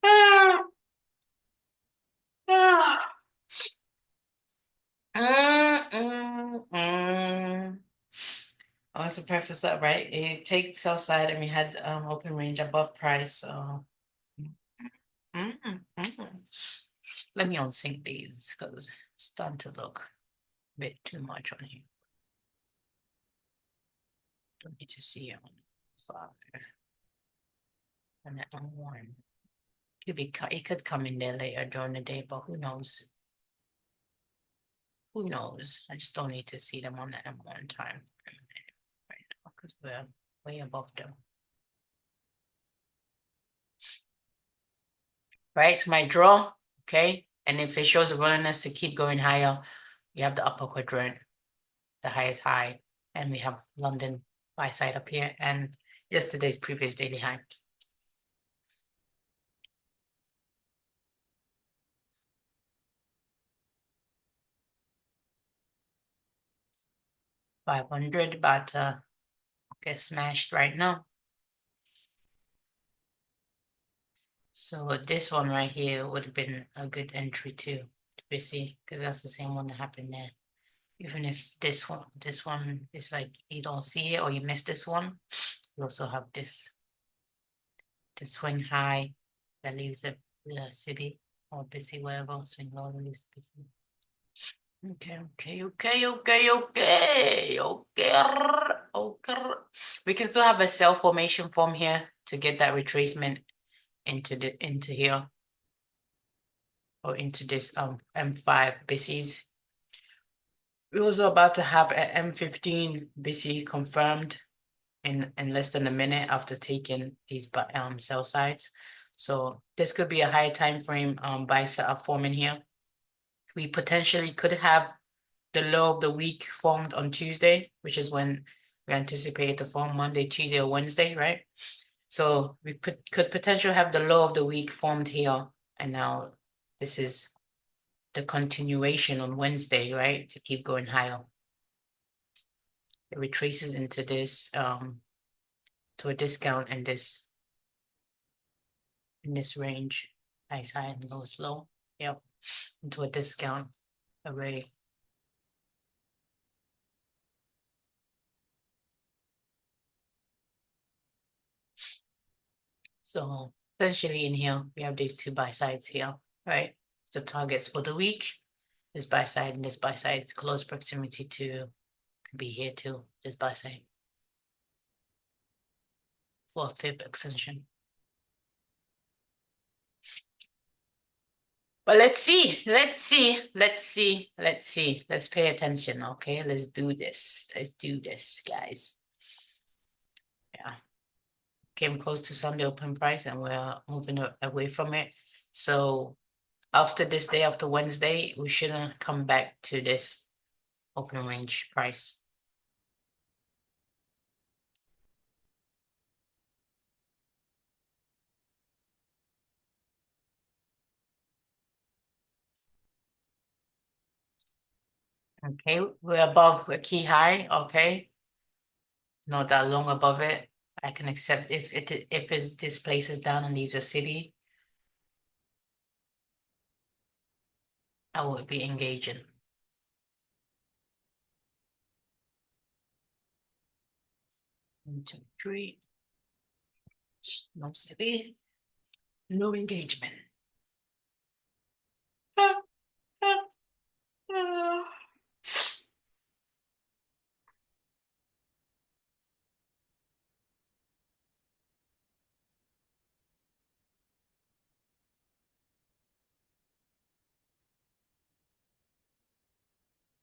Ah, ah. Mm. I want to preface that, right? It takes sell side and we had open range above price. So let me unsync these because it's starting to look a bit too much on here. Don't need to see it on five and on one. It could come in there later during the day, but who knows? Who knows? I just don't need to see them on the M1 time right now because we're way above them. Right, so my draw, okay, and if it shows a willingness to keep going higher, we have the upper quadrant, the highest high, and we have London buy side up here and yesterday's previous daily high. $500, but get smashed right now. So this one right here would have been a good entry too, to be see, because that's the same one that happened there. Even if this one is like you don't see it or you miss this one, you also have this to swing high that leaves the city or busy, whatever, swing low that leaves busy. Okay. We can still have a cell formation form here to get that retracement into here or into this M5 bases. We're also about to have an M15 BC confirmed in less than a minute after taking these sell sides. So this could be a high time frame buy setup forming here. We potentially could have the low of the week formed on Tuesday, which is when we anticipate to form Monday, Tuesday, or Wednesday, right? So we could potentially have the low of the week formed here, and now this is the continuation on Wednesday, right? To keep going higher. It retraces into this to a discount in this range, highs high and lows low. Yep, into a discount array. So essentially in here, we have these two buy sides here, right? The targets for the week, this buy side and this buy side, close proximity to could be here too, this buy side for fib extension. But let's see. Let's pay attention, okay? Let's do this. Let's do this, guys. Yeah. Came close to Sunday open price and we're moving away from it. So after this day, after Wednesday, we shouldn't come back to this open range price. Okay, we're above a key high, okay, not that long above it. I can accept if it's this place is down and leaves the city, I would be engaging. 1, 2, 3, no city, no engagement.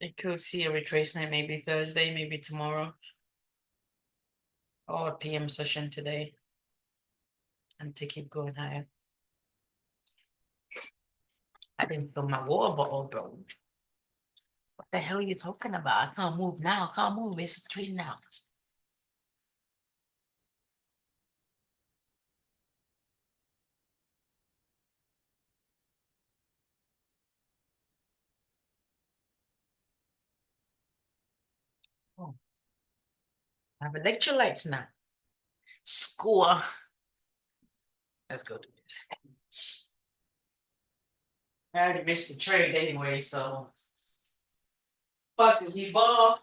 I could see a retracement maybe Thursday, maybe tomorrow, or a PM session today, and to keep going higher. I didn't fill my water bottle, bro. What the hell are you talking about? I can't move now. I can't move. It's trading out. Oh, I have electrolytes now. Score. Let's go do this. I already missed the trade anyway, so fuck the ball.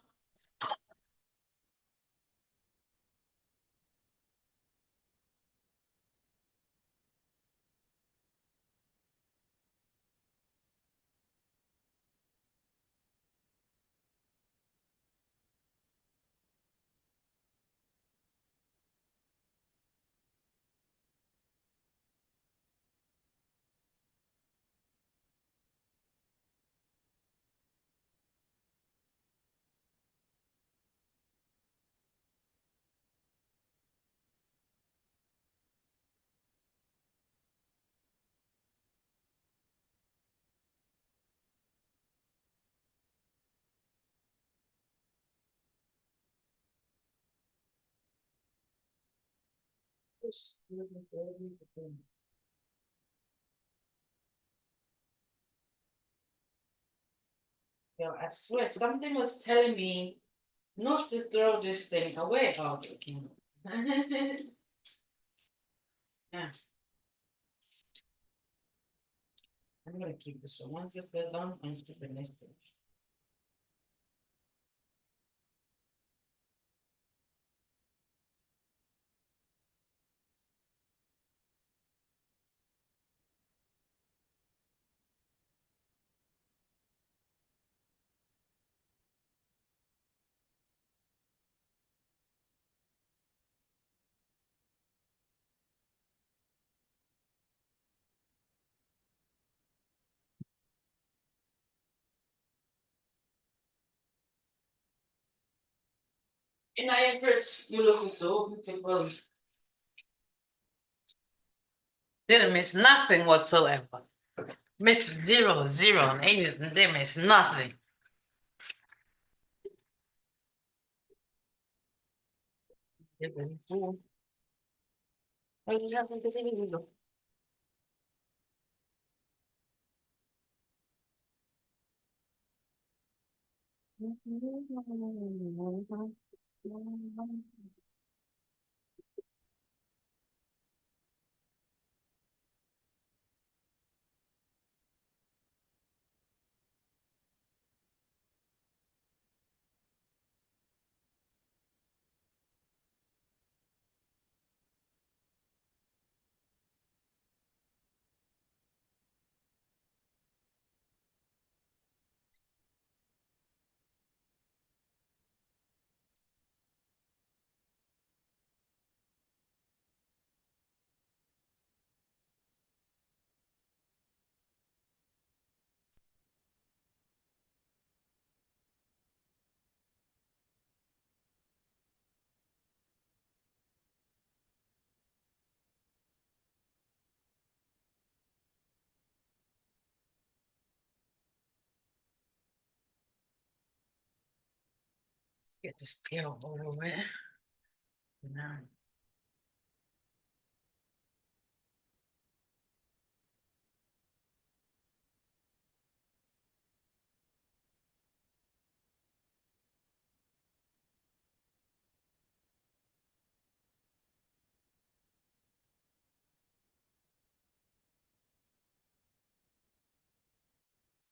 Yo, I swear something was telling me not to throw this thing away. Oh, okay. Yeah, I'm gonna keep this one. Once this is done, I'm keeping this thing. In IFRS, you look so beautiful. Didn't miss nothing whatsoever. Missed zero, zero. Ain't they miss nothing. Get this pill over with. Now.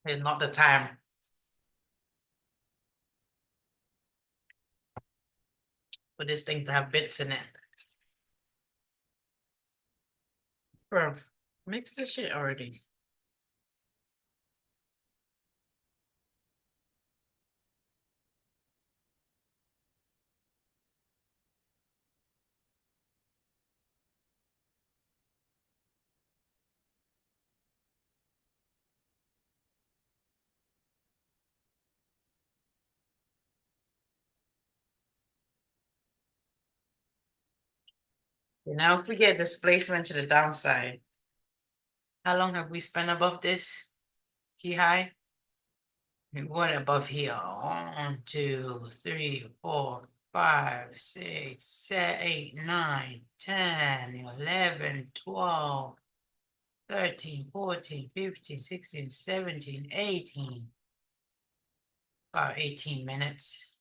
It's not the time for this thing to have bits in it. Bro, mix this shit already. Now, if we get displacement to the downside, how long have we spent above this key high? What above here? 1, 2, 3, 4, 5, 6, 7, 8, 9, 10, 11, 12, 13, 14, 15, 16, 17, 18. About 18 minutes.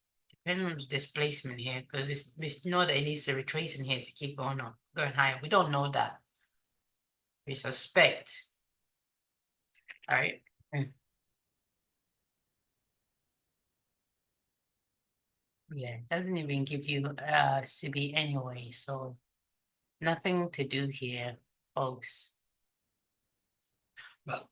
Depending on the displacement here, because we know that it needs to retrace in here to keep going up, going higher. We don't know that. We suspect. All right. Yeah, it doesn't even give you CB anyway, so nothing to do here, folks. Well,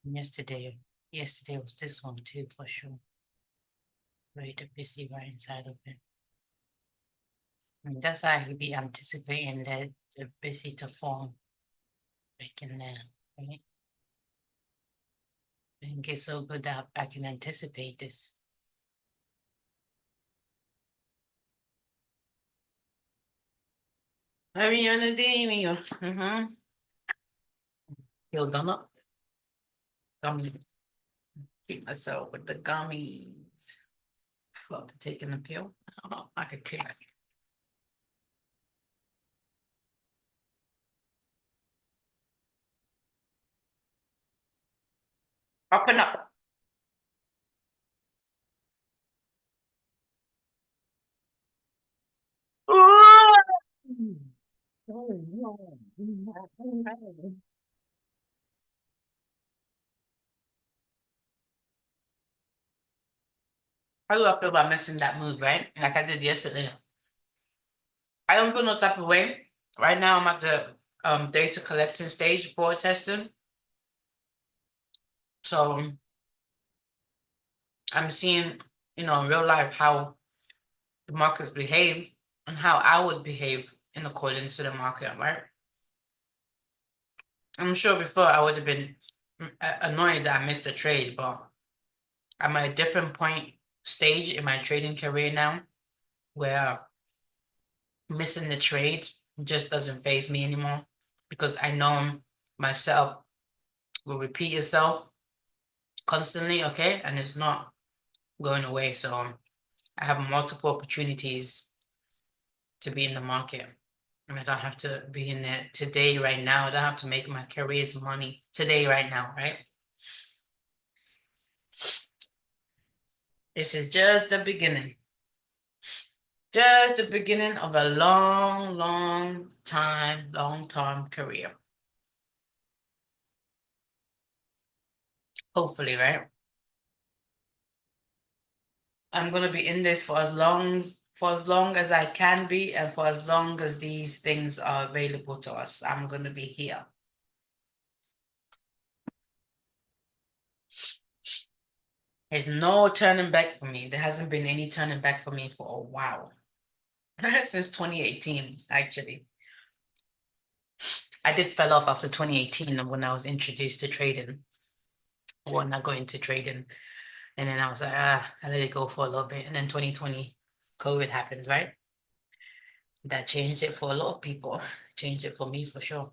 yesterday was this one too, for sure. Right, the busy right inside of it. And that's how he be anticipating that the busy to form back in there, right? And get so good that I can anticipate this. Ariana Demio. Mm-hmm. Feel done up. Gummy. Keep myself with the gummies. About to taking a pill. Oh, I could care. Up and up. How do I feel about missing that move, right? Like I did yesterday. I don't feel no type of way. Right now I'm at the data collecting stage for testing. So I'm seeing, in real life how the markets behave and how I would behave in accordance to the market, right? I'm sure before I would have been annoyed that I missed a trade, but I'm at a different point stage in my trading career now where missing the trade just doesn't faze me anymore because I know myself will repeat itself constantly, okay? And it's not going away. So I have multiple opportunities to be in the market. And I don't have to be in it today, right now. I don't have to make my career's money today, right now, right? This is just the beginning. Just the beginning of a long, long-term career. Hopefully, right? I'm gonna be in this for as long as I can be, and for as long as these things are available to us. I'm gonna be here. There's no turning back for me. There hasn't been any turning back for me for a while. Since 2018, actually. I did fell off after 2018 when I was introduced to trading. Well, not going to trading. And then I was like, I let it go for a little bit. And then 2020, COVID happens, right? That changed it for a lot of people. Changed it for me for sure.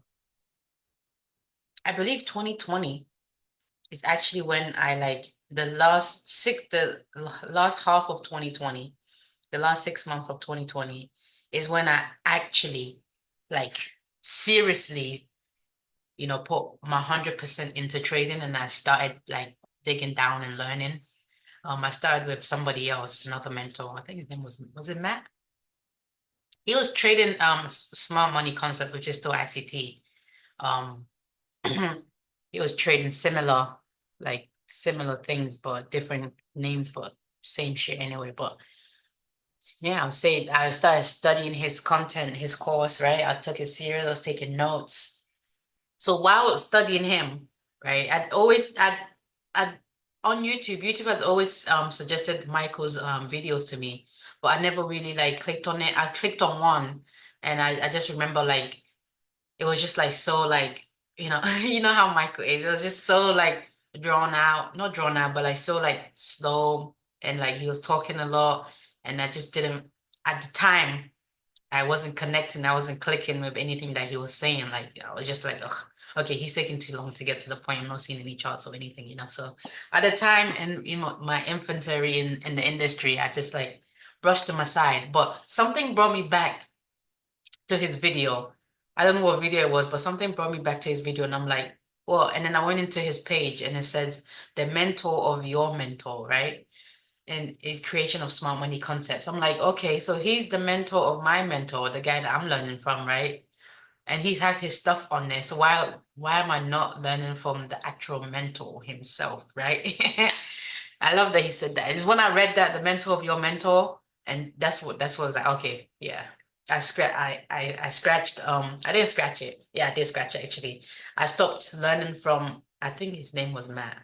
I believe 2020 is actually when I like the last half of 2020 the last 6 months of 2020 is when I actually like seriously, put my 100% into trading and I started like digging down and learning. I started with somebody else, another mentor. I think his name was it Matt? He was trading smart money concept, which is still ICT. Um, he was trading similar things, but different names, but same shit anyway. But yeah, I'll say I started studying his content, his course, right? I took it serious, I was taking notes. So while I was studying him, right, I'd on YouTube has always suggested Michael's videos to me, but I never really like clicked on it. I clicked on one and I just remember like it was just like so like you know how Michael is. It was just so like drawn out, not drawn out, but like so like slow and like he was talking a lot and I just didn't at the time I wasn't connecting, I wasn't clicking with anything that he was saying. Like I was just like, ugh, okay, he's taking too long to get to the point. I'm not seeing any charts or anything, So at the time in my infancy in the industry, I just like brushed him aside. But something brought me back to his video. I don't know what video it was, but something brought me back to his video, and I'm like, well, and then I went into his page and it says the mentor of your mentor, right? And his creation of smart money concepts. I'm like, okay, so he's the mentor of my mentor, the guy that I'm learning from, right? And he has his stuff on there. So why am I not learning from the actual mentor himself, right? I love that he said that. And when I read that, the mentor of your mentor, and that's what I was like, okay, yeah. I scratched I didn't scratch it. Yeah, I did scratch it actually. I stopped learning from I think his name was Matt.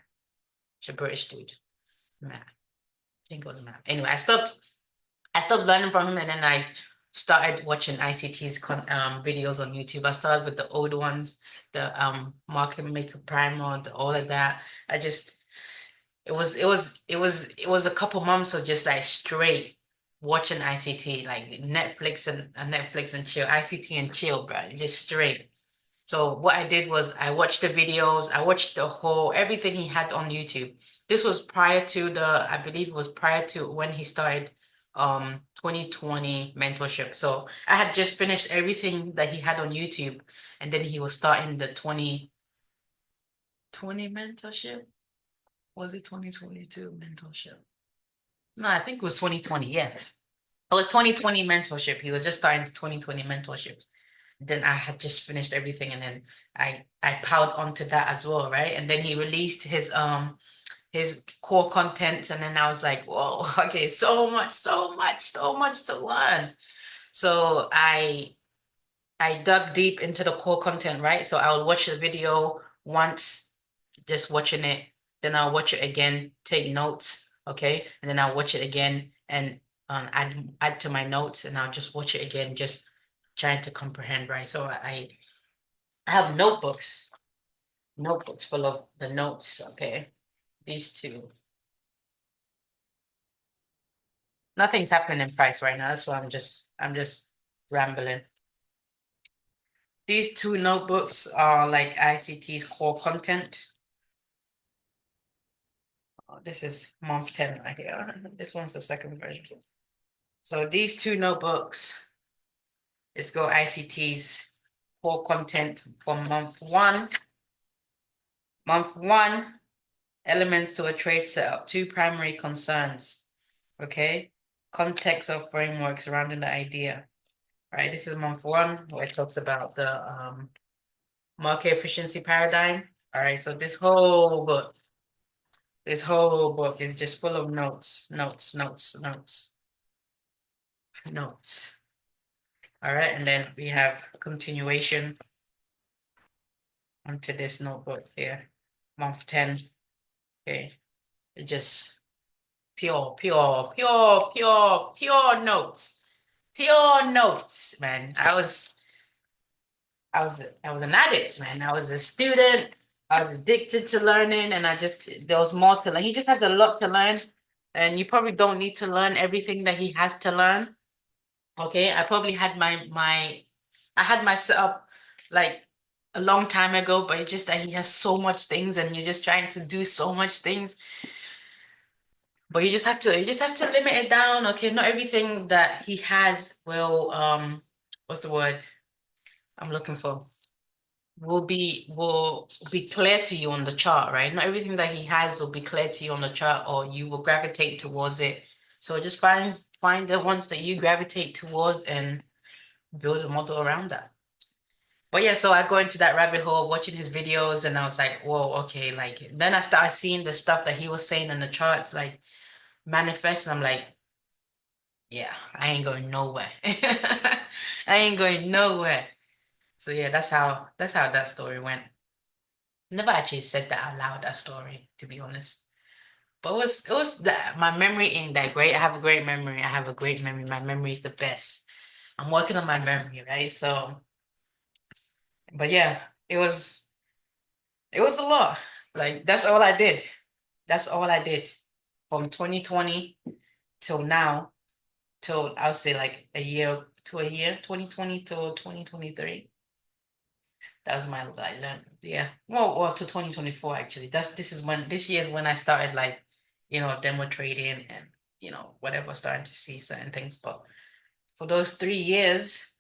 He's a British dude. Matt. I think it was Matt. Anyway, I stopped learning from him and then I started watching ICT's videos on YouTube. I started with the old ones, the Market Maker Primer, all of that. I just it was a couple months of just like straight watching ICT, like Netflix and chill, ICT and chill, bro. Just straight. So what I did was I watched the videos, I watched the whole everything he had on YouTube. This was prior to I believe it was prior to when he started 2020 mentorship. So I had just finished everything that he had on YouTube and then he was starting the 2020 mentorship. Was it 2022 mentorship? No, I think it was 2020. Yeah. It was 2020 mentorship. He was just starting the 2020 mentorship. Then I had just finished everything and then I piled onto that as well, right? And then he released his core content and then I was like, whoa, okay, so much to learn. So I dug deep into the core content, right? So I would watch the video once, just watching it, then I'll watch it again, take notes, okay? And then I'll watch it again and add to my notes and I'll just watch it again, just trying to comprehend, right? So I have notebooks full of the notes, okay? These two. Nothing's happening in price right now. That's why I'm just rambling. These two notebooks are like ICT's core content. Oh, this is month 10 right here. This one's the second version. So these two notebooks is go ICT's core content for month one. Month one, elements to a trade setup, two primary concerns. Okay. Context of framework surrounding the idea. All right, this is month one where it talks about the market efficiency paradigm. All right, so this whole book is just full of notes, notes, notes, notes, notes. All right, and then we have continuation onto this notebook here, month 10. Okay, it just pure notes, pure notes, man. I was an addict, man. I was a student. I was addicted to learning, and there was more to learn. He just has a lot to learn, and you probably don't need to learn everything that he has to learn. Okay, I probably had I had my setup like a long time ago, but it's just that he has so much things, and you're just trying to do so much things. But you just have to limit it down. Okay, not everything that he has will what's the word I'm looking for? Will be clear to you on the chart, right? Not everything that he has will be clear to you on the chart, or you will gravitate towards it. So just find the ones that you gravitate towards and build a model around that. But yeah, so I go into that rabbit hole of watching his videos, and I was like, whoa, okay. Like then I started seeing the stuff that he was saying in the charts, like manifest, and I'm like, yeah, I ain't going nowhere. I ain't going nowhere. So yeah, that's how that story went. Never actually said that out loud, that story, to be honest. But it was that my memory ain't that great. I have a great memory. I have a great memory. My memory is the best. I'm working on my memory, right? So, but yeah, it was a lot. Like that's all I did. That's all I did from 2020 till now, till I'll say like a year, 2020 till 2023. That was my I learned, yeah. Well, to 2024 actually. This year is when I started like, demo trading and whatever, starting to see certain things. But for those 3 years,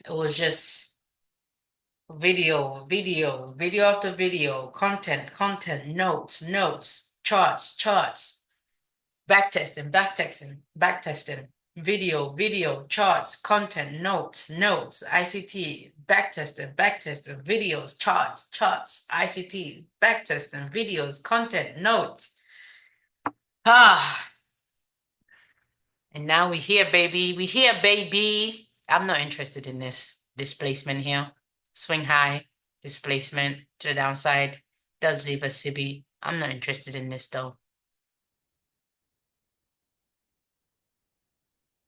it was just video after video, content, notes, charts, backtesting, video, charts, content, notes, ICT, backtesting, videos, charts, ICT, backtesting, videos, content, notes. Ah, and now we here, baby. We here, baby. I'm not interested in this displacement here. Swing high, displacement to the downside. Does leave a SIBI. I'm not interested in this though.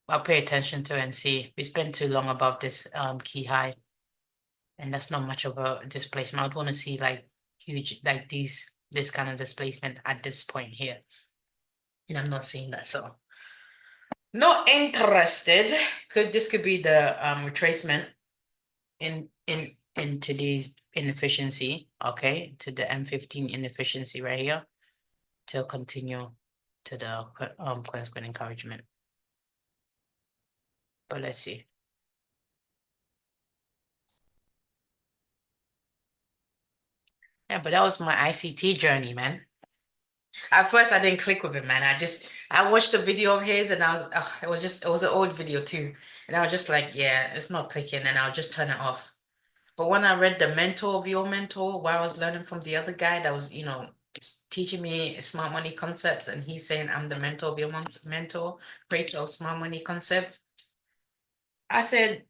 I'll pay attention to it and see. We spent too long above this key high, and that's not much of a displacement. I'd want to see like huge, like this kind of displacement at this point here, and I'm not seeing that. So not interested. Could be the retracement into these inefficiency, okay, to the M15 inefficiency right here to continue to the consequent encouragement. But let's see. Yeah, but that was my ICT journey, man. At first, I didn't click with it, man. I watched a video of his, and it was an old video too, and I was just like, yeah, it's not clicking, and I'll just turn it off. But when I read the mentor of your mentor, where I was learning from the other guy that was, teaching me smart money concepts, and he's saying I'm the mentor of your mentor, creator of smart money concepts. I said,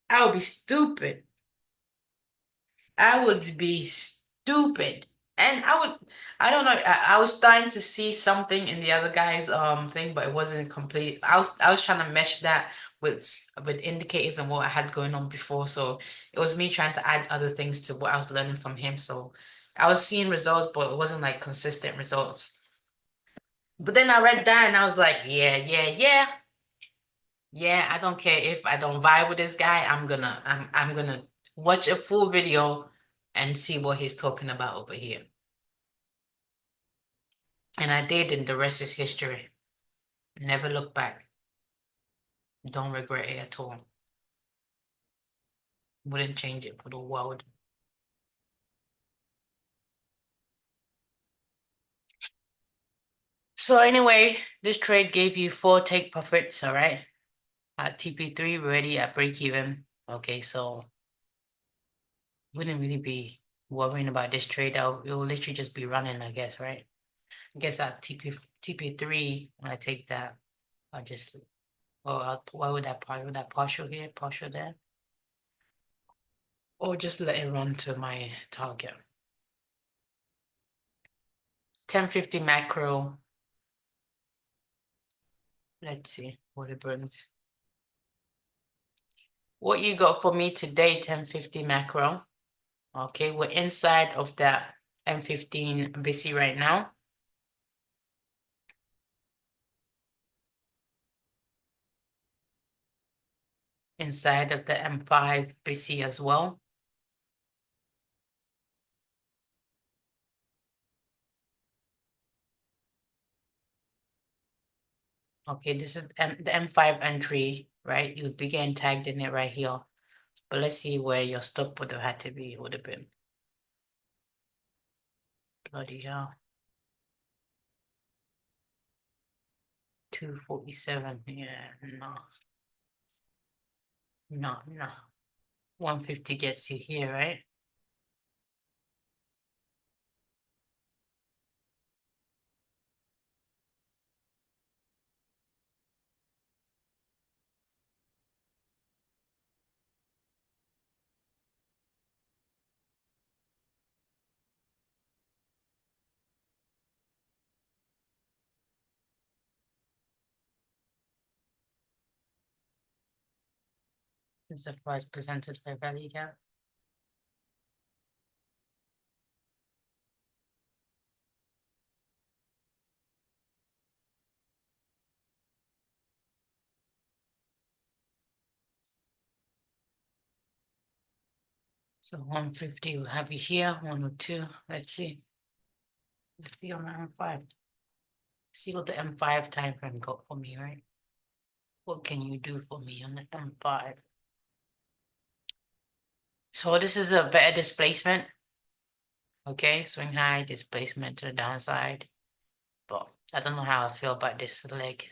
I would be stupid. I would be stupid. And I don't know, I was starting to see something in the other guy's thing, but it wasn't complete. I was trying to mesh that with indicators and what I had going on before. So it was me trying to add other things to what I was learning from him. So I was seeing results, but it wasn't like consistent results. But then I read that and I was like, yeah. Yeah, I don't care if I don't vibe with this guy. I'm gonna watch a full video and see what he's talking about over here. And I did, and the rest is history. Never look back. Don't regret it at all. Wouldn't change it for the world. So anyway, this trade gave you 4 take profits, all right? At TP3, we're already at break even. Okay, so wouldn't really be worrying about this trade. It will literally just be running, I guess, right? I guess at TP3, when I take that, I'll just, why would that partial here, partial there? Or just let it run to my target. 1050 macro. Let's see what it brings. What you got for me today, 1050 macro. Okay, we're inside of that M15 BC right now. Inside of the M5 BC as well. Okay, this is the M5 entry, right? You'd be getting tagged in it right here. But let's see where your stop would have had to be. Would have been bloody hell. 247. Yeah, no, no. 150 gets you here, right? Since the price presented by value gap. So 150 will have you here, 102. Let's see. Let's see on the M5. See what the M5 time frame got for me, right? What can you do for me on the M5? So this is a better displacement. Okay, swing high, displacement to the downside. But I don't know how I feel about this leg.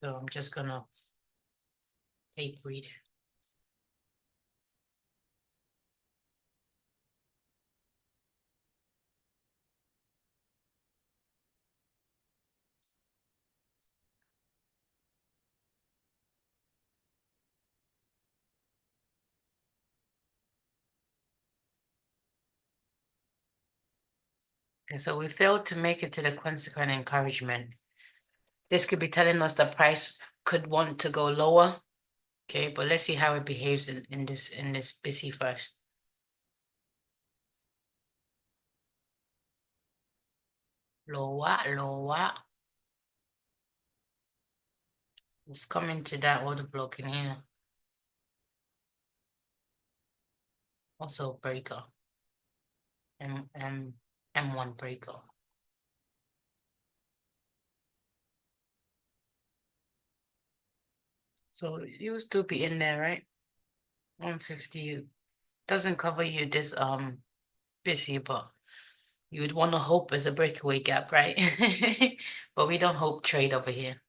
So I'm just gonna take read. Okay, so we failed to make it to the consequent encouragement. This could be telling us the price could want to go lower. Okay, but let's see how it behaves in this busy first. Lower, lower. We've come into that order block in here. Also breaker. M1 breaker. So it used to be in there, right? 150 doesn't cover you this busy, but you would want to hope as a breakaway gap, right? But we don't hope trade over here.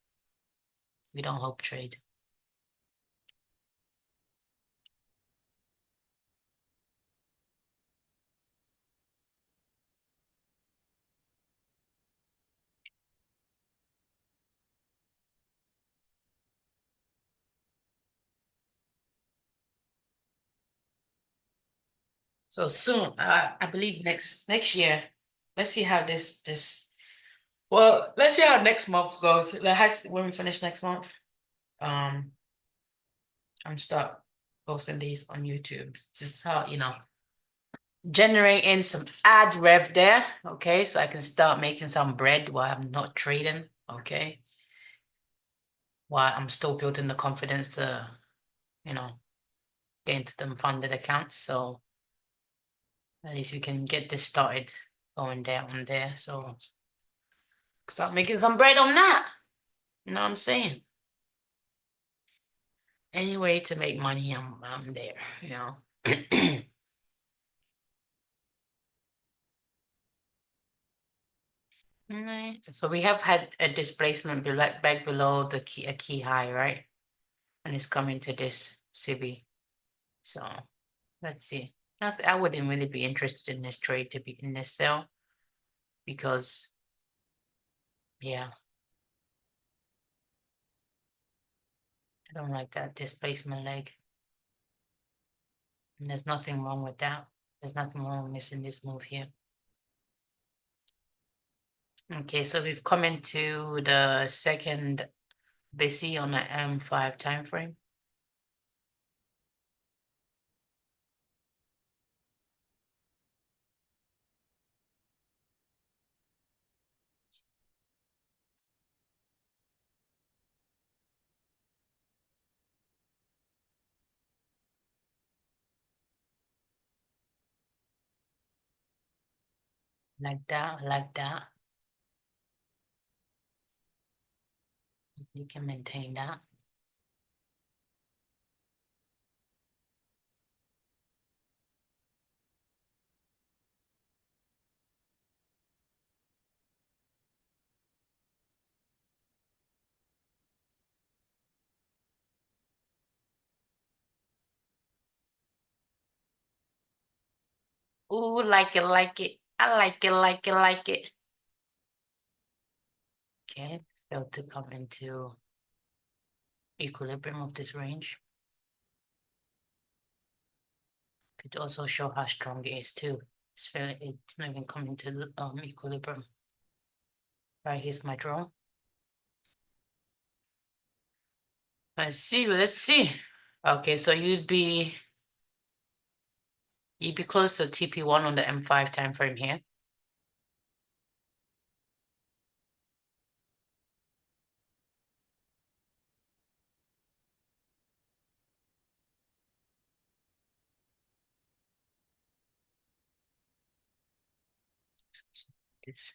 We don't hope trade. So soon, I believe next year. Let's see how this. Well, let's see how next month goes. When we finish next month, um, I'm start posting these on YouTube. Just how generating some ad rev there. Okay, so I can start making some bread while I'm not trading. Okay, while I'm still building the confidence to you know get into them funded accounts. So at least we can get this started going down there. So start making some bread on that. You know what I'm saying? Any way to make money, I'm there, you know. So we have had a displacement back below the key high, right? And it's coming to this CB. So let's see. I wouldn't really be interested in this trade to be in this sell because yeah, I don't like that displacement leg. And there's nothing wrong with that. There's nothing wrong with missing this move here. Okay, so we've come into the second busy on the M5 time frame. Like that, like that. You can maintain that. Ooh, like it, like it. I like it, like it, like it. Okay, failed to come into equilibrium of this range. Could also show how strong it is too. It's not even coming to the equilibrium. Right, here's my draw. Let's see, let's see. Okay, so you'd be close to TP1 on the M5 time frame here. This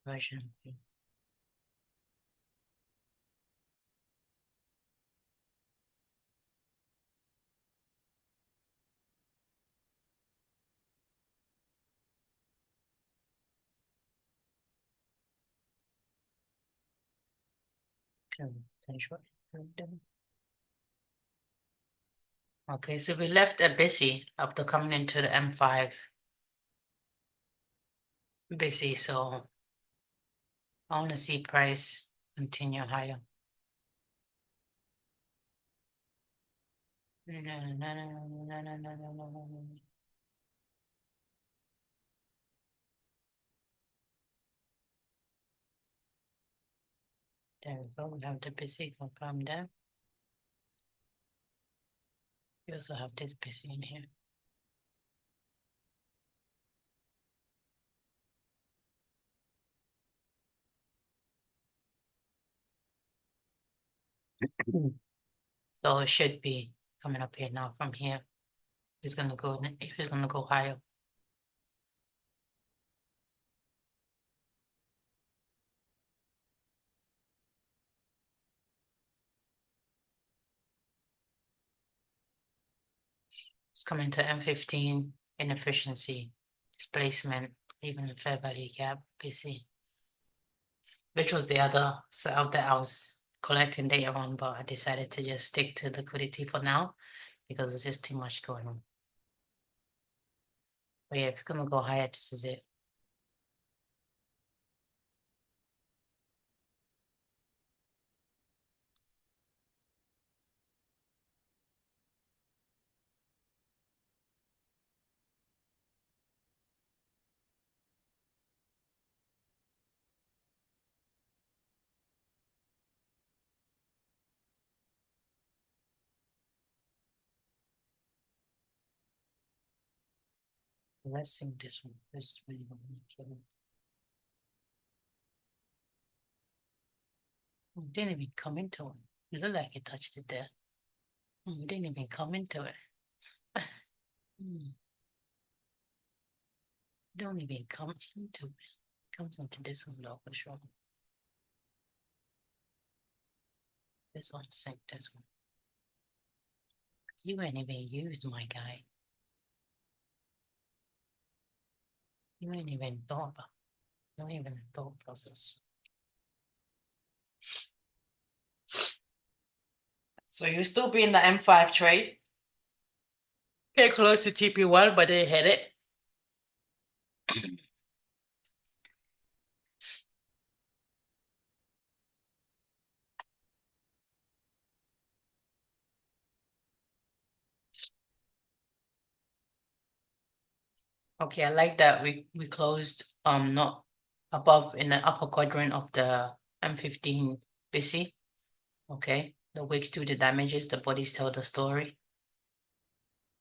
version. Okay, so we left a busy after coming into the M5. Busy, so I want to see price continue higher. No, no, no, no, no, no, no, no, no, no. There we go. We have the busy confirmed there. We also have this busy in here. So it should be coming up here now from here. It's gonna go. If it's gonna go higher. It's coming to M15 inefficiency, displacement, even the fair value gap, busy. Which was the other setup that I was collecting data on, but I decided to just stick to liquidity for now because there's just too much going on. But yeah, if it's gonna go higher, this is it. Let's sing this one. This is really gonna kill it. It didn't even come into it. It looked like it touched it there. It didn't even come into it. Don't even come into it. Comes into this one though for sure. This one sink this one. You ain't even used, my guy. You ain't even thought about. Not even a thought process. So you still be in the M5 trade? Get close to TP1, but they hit it. Okay, I like that we closed not above in the upper quadrant of the M15 busy. Okay, the wicks do the damages, the bodies tell the story.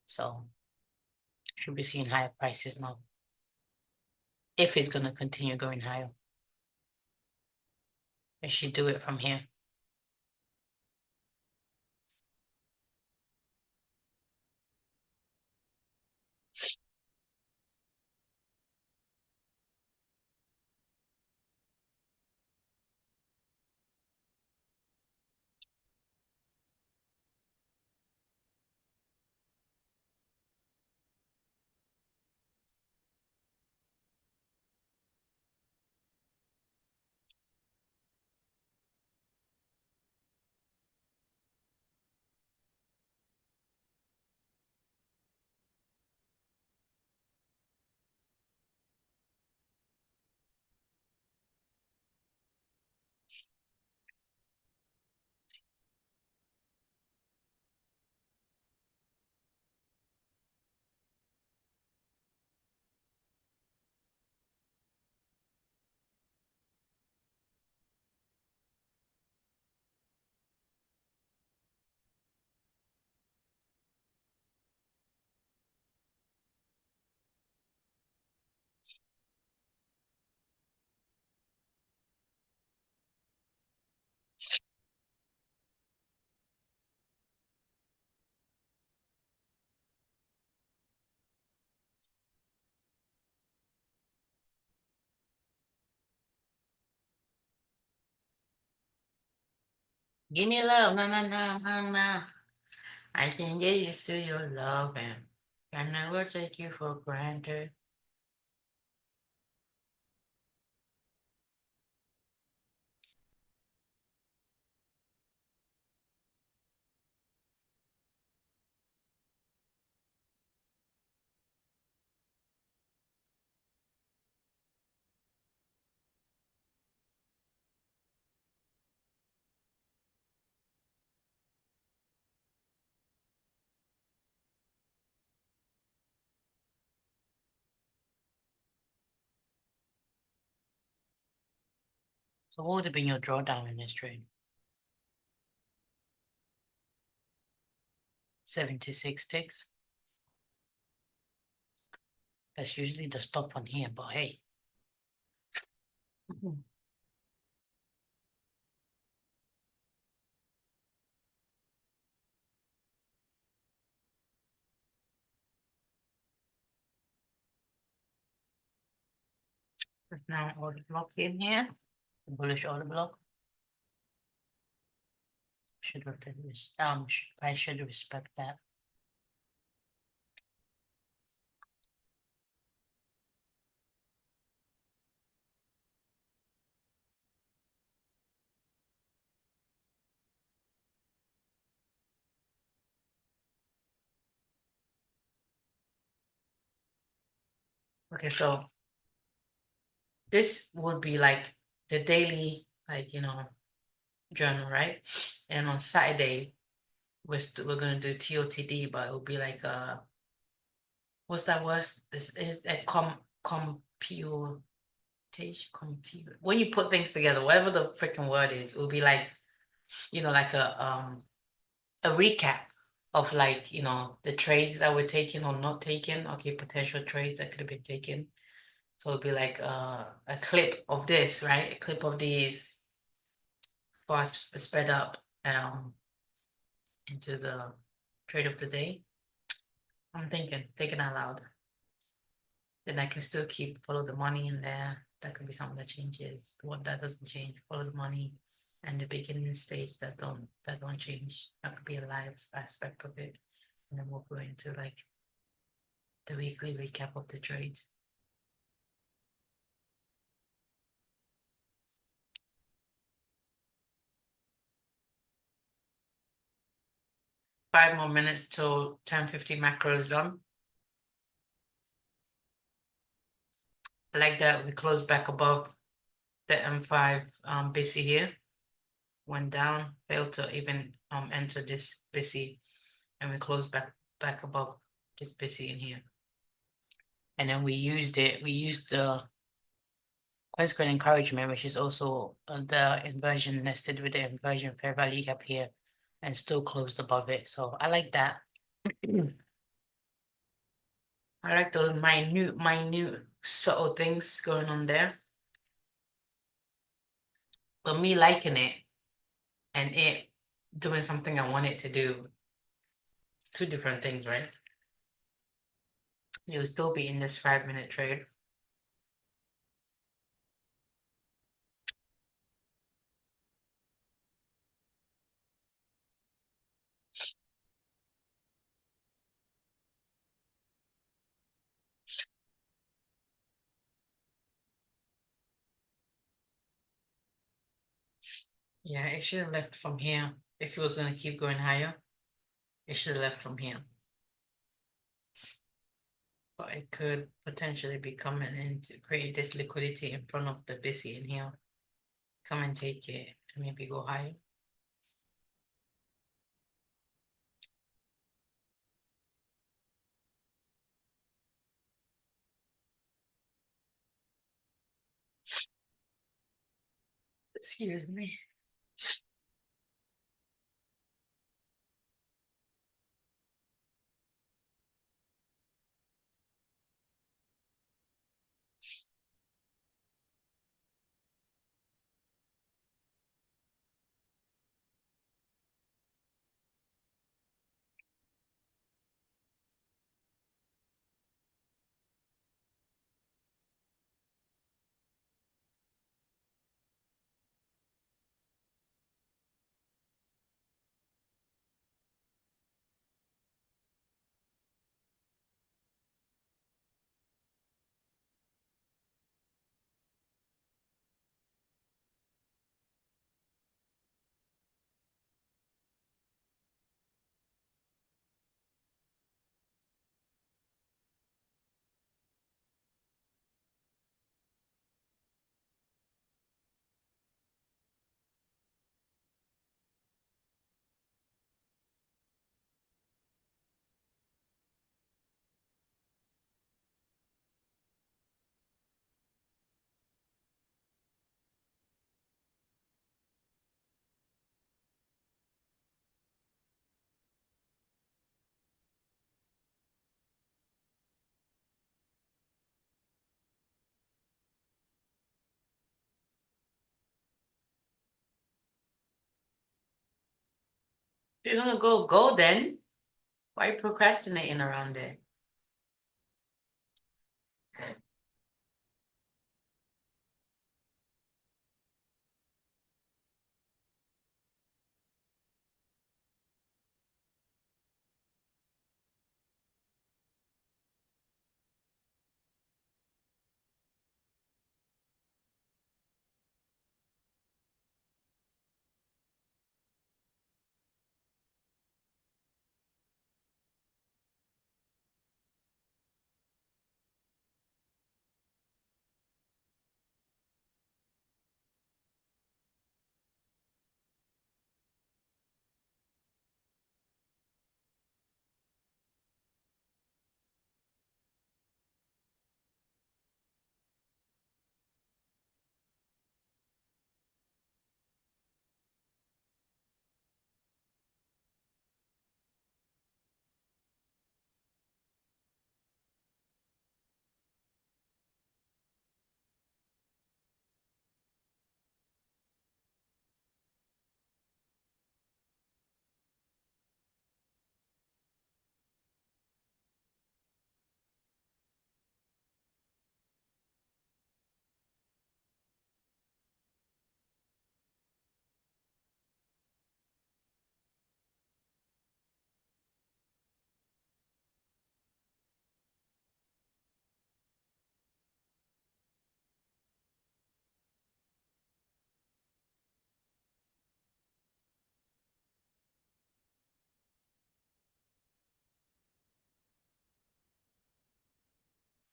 So should be seeing higher prices now. If it's gonna continue going higher. It should do it from here. Give me love, na na na na na. I can get used to your love and I never take you for granted. So what would have been your drawdown in this trade? 76 ticks. That's usually the stop on here, but hey. Mhm. There's now order block in here. Bullish order block. I should respect that. Okay, so this would be like the daily, like journal, right? And on Saturday, we're gonna do TOTD, but it will be like what's that word? This is a computation. When you put things together, whatever the freaking word is, it will be like like a recap of like the trades that were taken or not taken. Okay, potential trades that could have been taken. So it'll be like a clip of this, right? A clip of these fast sped up into the trade of the day. I'm thinking out loud. Then I can still keep follow the money in there. That could be something that changes. What that doesn't change, follow the money, and the beginning stage that don't change. That could be a live aspect of it. And then we'll go into like the weekly recap of the trades. Five more minutes till 10:50 macro is done. I like that we close back above the M5 BC here. Went down, failed to even enter this BC, and we closed back above this BC in here. And then we used the Quest encouragement, which is also the inversion nested with the inversion fair value gap here, and still closed above it. So I like that. I like those minute subtle things going on there. But me liking it and it doing something I want it to do, it's two different things, right? You'll still be in this 5 minute trade. Yeah, it should have left from here. If it was going to keep going higher, it should have left from here. But it could potentially be coming in to create this liquidity in front of the BC in here. Come and take it and maybe go higher. Excuse me. If you're gonna go then. Why are you procrastinating around there?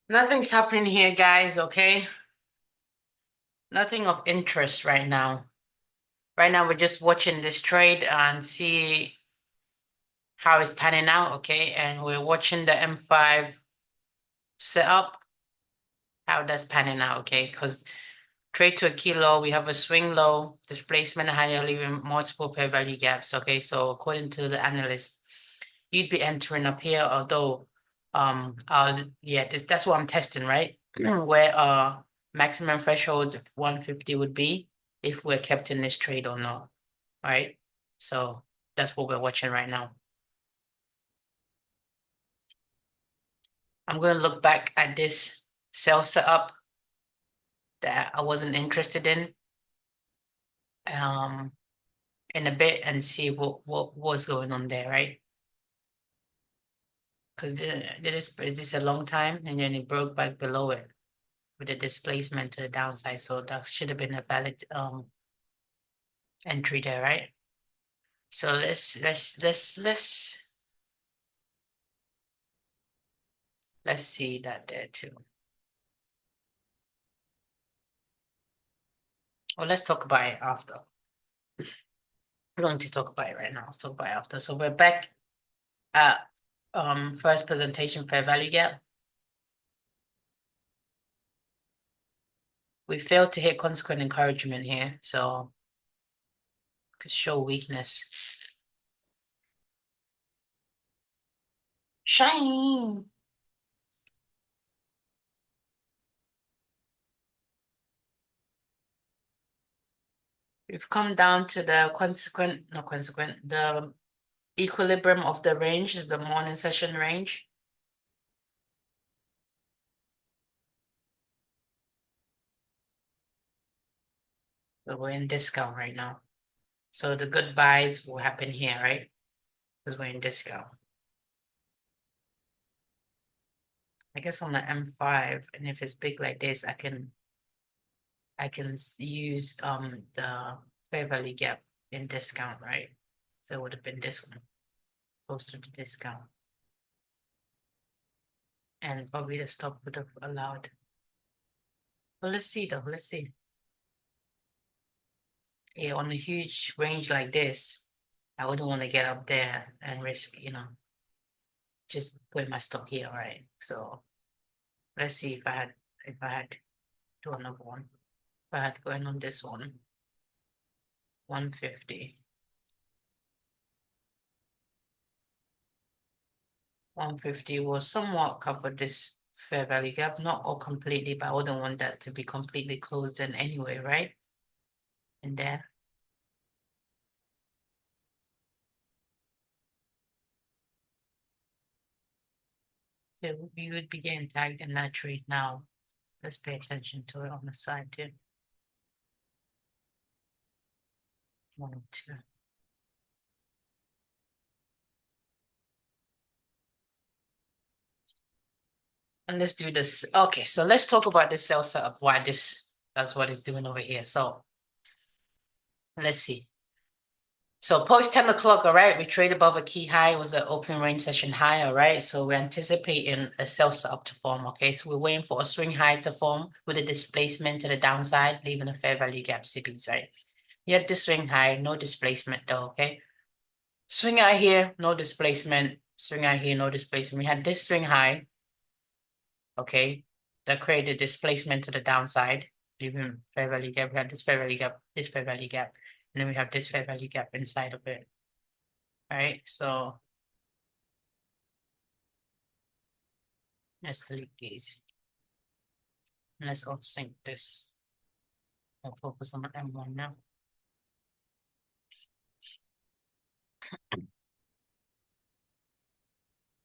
Nothing's happening here, guys, okay? Nothing of interest right now. Right now, we're just watching this trade and see how it's panning out, okay? And we're watching the M5 setup, how that's panning out, okay? Because trade to a key low, we have a swing low, displacement higher, leaving multiple fair value gaps, okay? So according to the analyst, you'd be entering up here, although, yeah, that's what I'm testing, right? Where maximum threshold 150 would be if we're kept in this trade or not, right? So that's what we're watching right now. I'm going to look back at this sell setup that I wasn't interested um, in a bit and see what was going on there, right? Because this a long time and then it broke back below it with a displacement to the downside. So that should have been a valid entry there, right? So let's see that there too. Well, let's talk about it after. We're going to talk about it right now. Let's talk about it after. So we're back at first presentation fair value gap. We failed to hit consequent encouragement here, so could show weakness. Shine. We've come down to the the equilibrium of the range, the morning session range. So we're in discount right now. So the good buys will happen here, right? Because we're in discount. I guess on the M5, and if it's big like this, I can use the fair value gap in discount, right? So it would have been this one, closer to discount. And probably the stop would have allowed. But let's see though, let's see. Yeah, on a huge range like this, I wouldn't want to get up there and risk, just put my stop here, right? So let's see if I had to do another one. If I had going on this one, 150. 150 will somewhat cover this fair value gap, not all completely, but I wouldn't want that to be completely closed in anyway, right? In there. So you would be getting tagged in that trade now. Let's pay attention to it on the side too. 102. And let's do this. Okay, so let's talk about this sell setup. Why that's what it's doing over here. So let's see. So post 10 o'clock, all right, we trade above a key high. It was an open range session high, all right? So we're anticipating a sell setup to form, okay? So we're waiting for a swing high to form with a displacement to the downside, leaving a fair value gap CBs, right? You had this swing high, no displacement though, okay? Swing high here, no displacement. Swing high here, no displacement. We had this swing high, okay, that created displacement to the downside, leaving fair value gap. We had this fair value gap, this fair value gap, and then we have this fair value gap inside of it. All right, so let's delete these. And let's unsync this. I'll focus on the M1 now.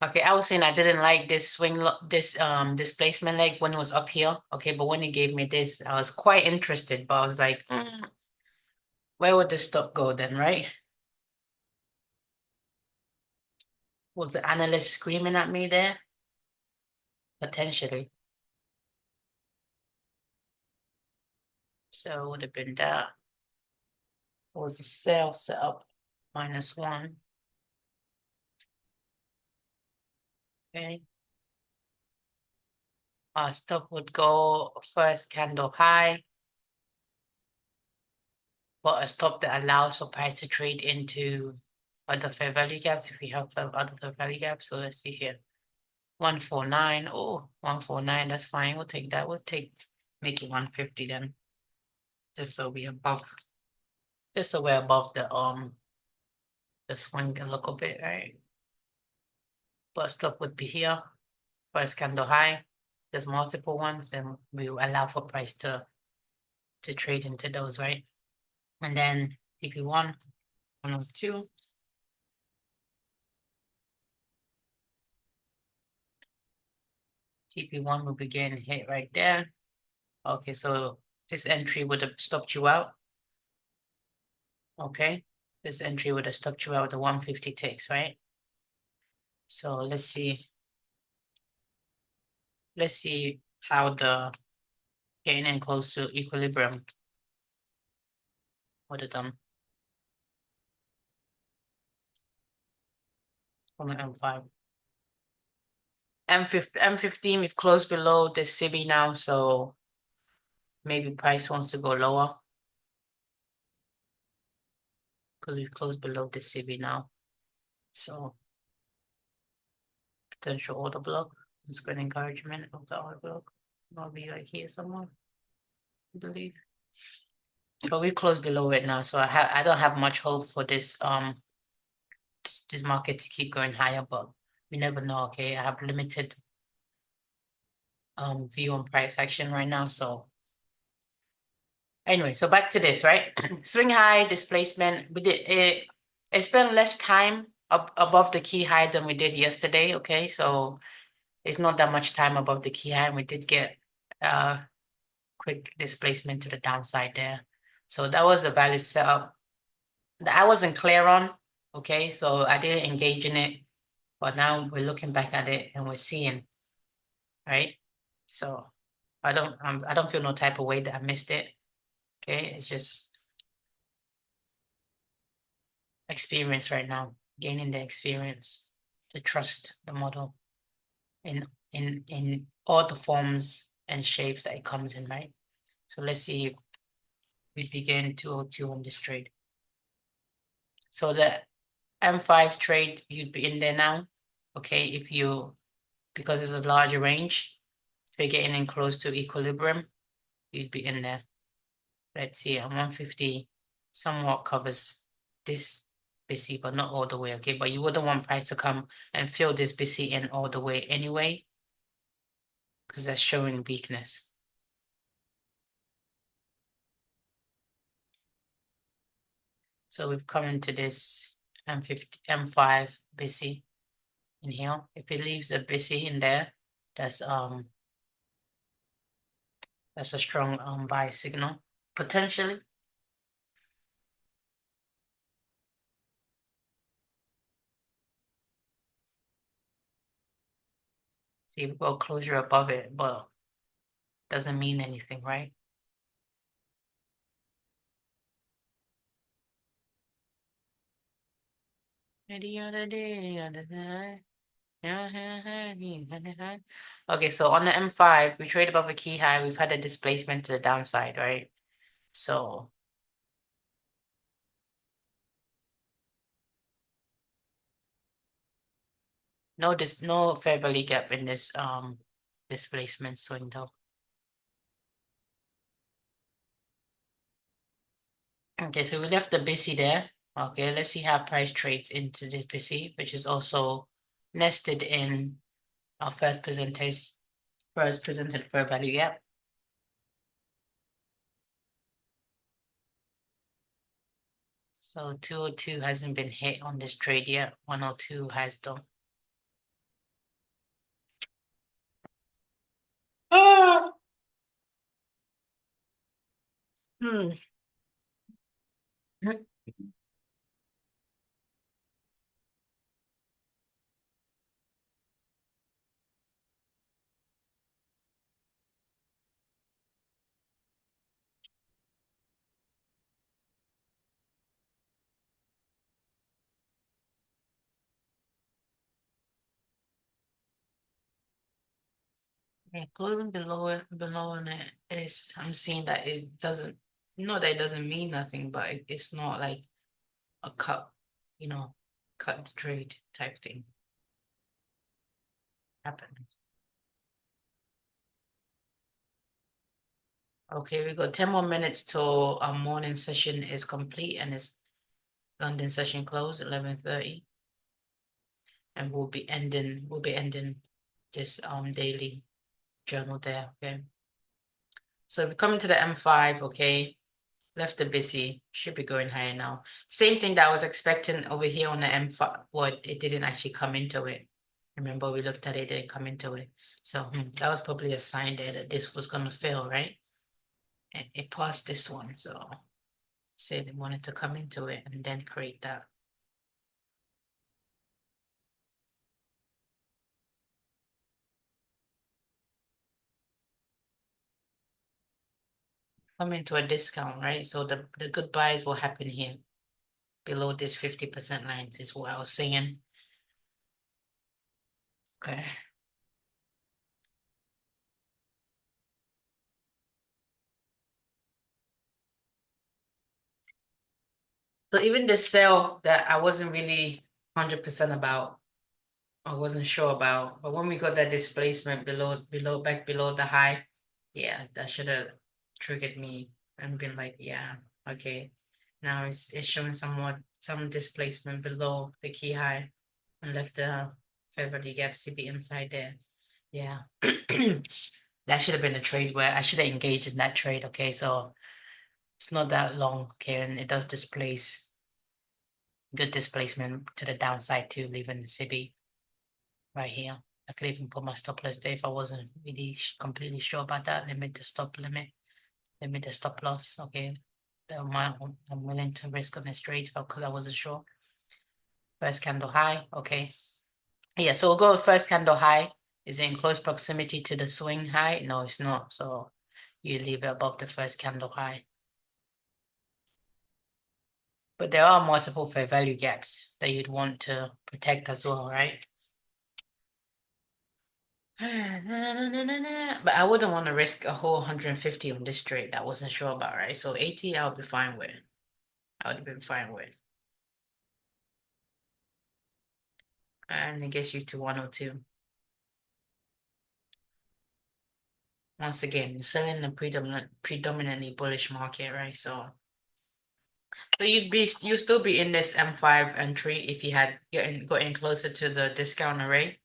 Okay, I was saying I didn't like this this displacement leg when it was up here. Okay, but when it gave me this, I was quite interested, but I was like, where would this stop go then, right? Was the analyst screaming at me there? Potentially. So it would have been that. It was a sell setup -1. Okay. Our stop would go first candle high, but a stop that allows for price to trade into other fair value gaps if we have other fair value gaps. So let's see here. 149. Oh, 149. That's fine. We'll take that. We'll make it 150 then. Just so we're above the swing a little bit, right? But stop would be here. First candle high. There's multiple ones, then we will allow for price to trade into those, right? And then TP1, 102. TP1 will begin hit right there. Okay, so this entry would have stopped you out. Okay, this entry would have stopped you out with the 150 ticks, right? So let's see. Let's see how the getting in close to equilibrium would have done on the M5. M15, we've closed below the CB now, so maybe price wants to go lower because we've closed below the CB now. So potential order block. It's good encouragement of the order block. I'll be like here somewhere, I believe. But we closed below it now, so I don't have much hope for this this market to keep going higher, but we never know. Okay, I have limited view on price action right now. So anyway, so back to this, right? Swing high displacement. We did it. It spent less time above the key high than we did yesterday. Okay, so it's not that much time above the key high, and we did get quick displacement to the downside there. So that was a valid setup that I wasn't clear on. Okay, so I didn't engage in it, but now we're looking back at it and we're seeing, right? So I don't feel no type of way that I missed it. Okay, it's just experience right now, gaining the experience to trust the model in all the forms and shapes that it comes in, right? So let's see if we begin 202 on this trade. So the M5 trade, you'd be in there now. Okay, because it's a larger range, if you're getting in close to equilibrium, you'd be in there. Let's see, 150 somewhat covers this BC, but not all the way, okay? But you wouldn't want price to come and fill this BC in all the way anyway, because that's showing weakness. So we've come into this M5 BC. in here. If it leaves a busy in there, that's that's a strong buy signal potentially. See, we got closure above it, but doesn't mean anything, right? The other day, the other day. Okay, so on the M5, we trade above a key high. We've had a displacement to the downside, right? So no fair value gap in this displacement swing though. Okay, so we left the busy there. Okay, let's see how price trades into this busy, which is also nested in our first presented fair value gap. So 202 hasn't been hit on this trade yet. 102 has though. Ah! Hmm. Yeah, closing below on it is I'm seeing that it doesn't not that it doesn't mean nothing, but it's not like a cut, you know, cut and trade type thing happening. Okay, we got 10 more minutes till our morning session is complete and it's London session closed 11:30. And we'll be ending this daily journal there, okay? So if we come into the M5, okay, left the busy, should be going higher now. Same thing that I was expecting over here on the M5, but it didn't actually come into it. Remember, we looked at it, it didn't come into it. So that was probably a sign there that this was going to fail, right? And it passed this one, so said it wanted to come into it and then create that. Come into a discount, right? So the good buys will happen here below this 50% line is what I was saying. Okay. So even the sale that I wasn't really 100% about, I wasn't sure about, but when we got that displacement back below the high, yeah, that should have triggered me and been like, yeah, okay. Now it's showing some displacement below the key high and left the fair value gap CB inside there. Yeah. That should have been a trade where I should have engaged in that trade. Okay, so it's not that long, okay, and it does displace good displacement to the downside too, leaving the CB right here. I could even put my stop loss there if I wasn't really completely sure about that. Limit the stop loss. Okay, the amount I'm willing to risk on this trade because I wasn't sure. First candle high. Okay, yeah. So we'll go with first candle high. Is it in close proximity to the swing high? No, it's not. So you leave it above the first candle high. But there are multiple fair value gaps that you'd want to protect as well, right? But I wouldn't want to risk a whole 150 on this trade that I wasn't sure about, right? So 80, I would be fine with. I would have been fine with. And it gets you to 102. Once again, selling a predominantly bullish market, right? So you still be in this M5 entry if you had gotten closer to the discount array.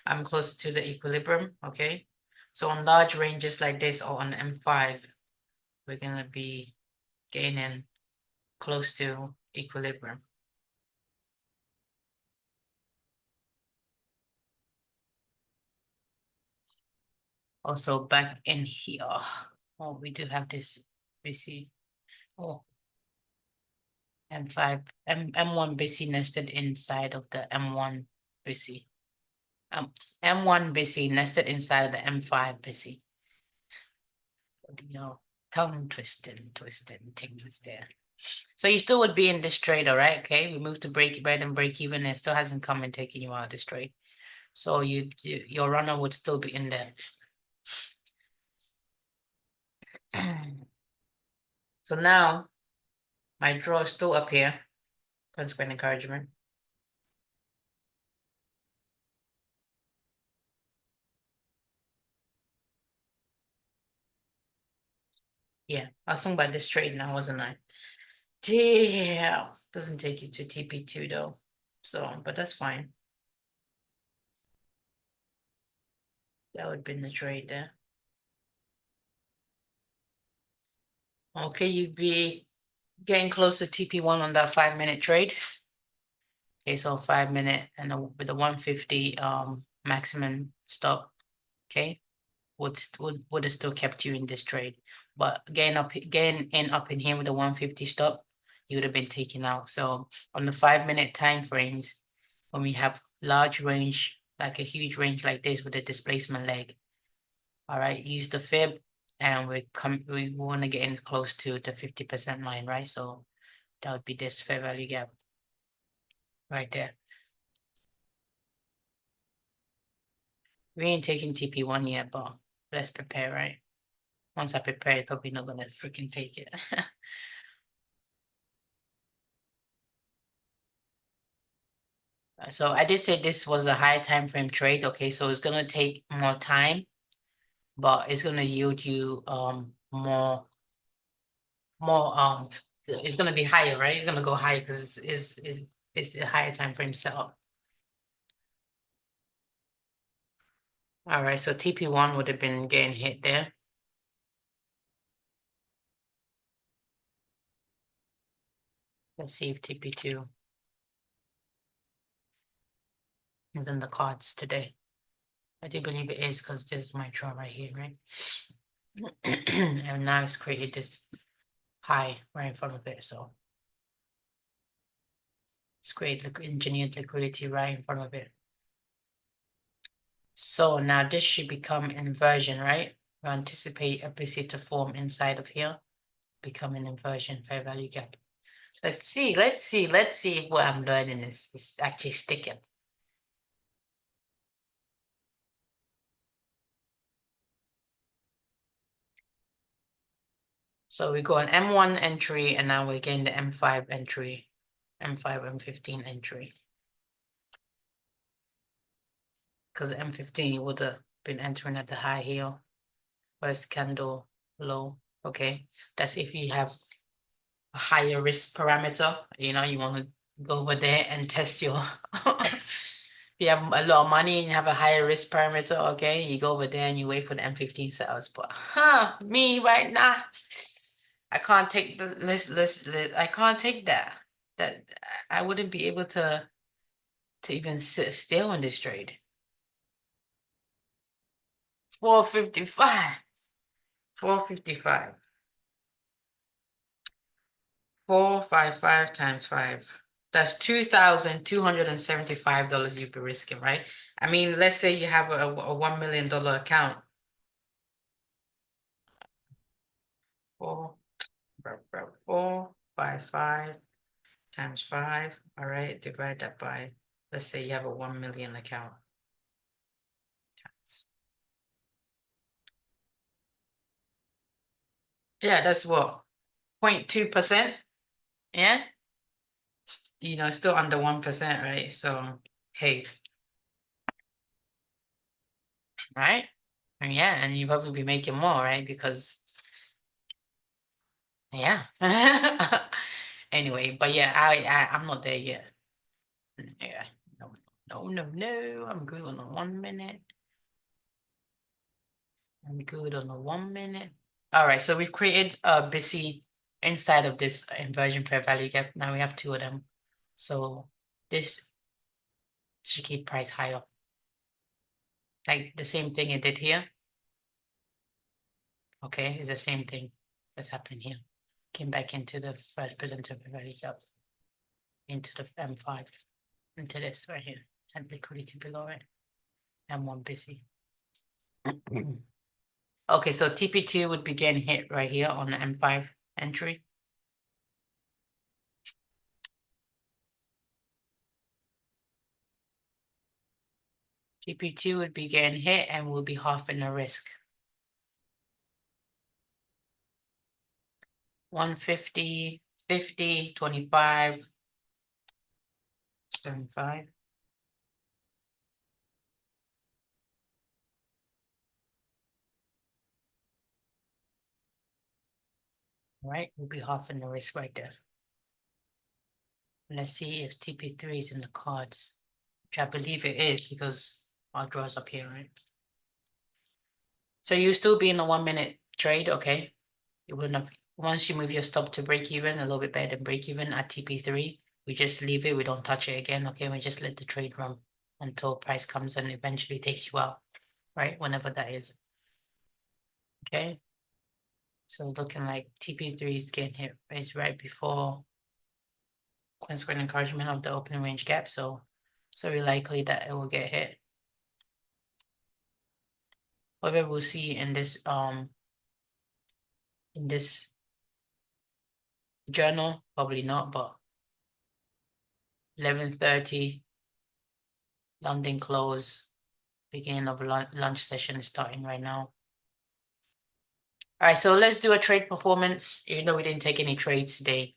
I'm closer to the equilibrium, okay? So on large ranges like this or on M5, we're gonna be gaining close to equilibrium. Also back in here. Oh, we do have this BC. Oh, M5, M1 BC nested inside of the M1 BC. M1 BC nested inside of the M5 BC. Tongue twisting things there. So you still would be in this trade, all right? Okay, we moved to break and break even. It still hasn't come and taken you out of this trade. So your runner would still be in there. So now my draw is still up here. Consequent encouragement. Yeah, I was talking about this trade now, wasn't I? Damn, doesn't take you to TP2 though. So, but that's fine. That would be in the trade there. Okay, you'd be getting close to TP1 on that 5-minute trade. Okay, so 5-minute and with the 150 maximum stop, okay, would have still kept you in this trade. But getting up in here with the 150 stop, you would have been taken out. So on the 5-minute time frames, when we have large range, like a huge range like this with a displacement leg, all right, use the fib and we want to get in close to the 50% line, right? So that would be this fair value gap right there. We ain't taking TP1 yet, but let's prepare, right? Once I prepare, probably not gonna freaking take it. So I did say this was a high time frame trade. Okay, so it's gonna take more time, but it's gonna yield you more it's gonna be higher, right? It's gonna go higher because it's a higher time frame setup. All right, so TP1 would have been getting hit there. Let's see if TP2 is in the cards today. I do believe it is because this is my draw right here, right? And now it's created this high right in front of it, so it's created engineered liquidity right in front of it. So now this should become inversion, right? We anticipate a BC to form inside of here, become an inversion fair value gap. Let's see if what I'm learning is actually sticking. So we go an M1 entry and now we're getting the M5 entry, M5, M15 entry. Because the M15 would have been entering at the high here, first candle low. Okay, that's if you have a higher risk parameter, you know, you want to go over there and test your if you have a lot of money and you have a higher risk parameter, okay, you go over there and you wait for the M15 sales. But me right now, I can't take the list. I can't take that. That I wouldn't be able to even sit still in this trade. 455. 455. 455 times 5. That's $2,275 you'd be risking, right? I mean, let's say you have a $1 million account. 455 times 5. All right, divide that by, let's say you have a 1 million account. Yeah, that's what? 0.2%? Yeah? You know, still under 1%, right? So, hey, right? And yeah, and you probably be making more, right? Because yeah. Anyway, but yeah, I'm not there yet. Yeah. No, no. I'm good on the 1 minute. I'm good on the 1 minute. All right, so we've created a busy inside of this inversion fair value gap. Now we have two of them. So this should keep price higher. Like the same thing it did here. Okay, it's the same thing that's happening here. Came back into the first presenter value up into the M5, into this right here, and liquidity below it. M1 busy. Okay, so TP2 would be getting hit right here on the M5 entry. TP2 would be getting hit and will be halving the risk. 150, 50, 25, 75. Right, we'll be halving the risk right there. Let's see if TP3 is in the cards, which I believe it is because our draw's up here, right? So you still be in a 1 minute trade, okay? You wouldn't have, once you move your stop to break even, a little bit better than break even at TP3, we just leave it, we don't touch it again, okay? We just let the trade run until price comes and eventually takes you out, right? Whenever that is. Okay. So looking like TP3 is getting hit is right before Queen encouragement of the opening range gap. So very likely that it will get hit. Whether we'll see in this journal, probably not, but 11:30 London close, beginning of lunch session is starting right now. All right, so let's do a trade performance. Even though we didn't take any trades today,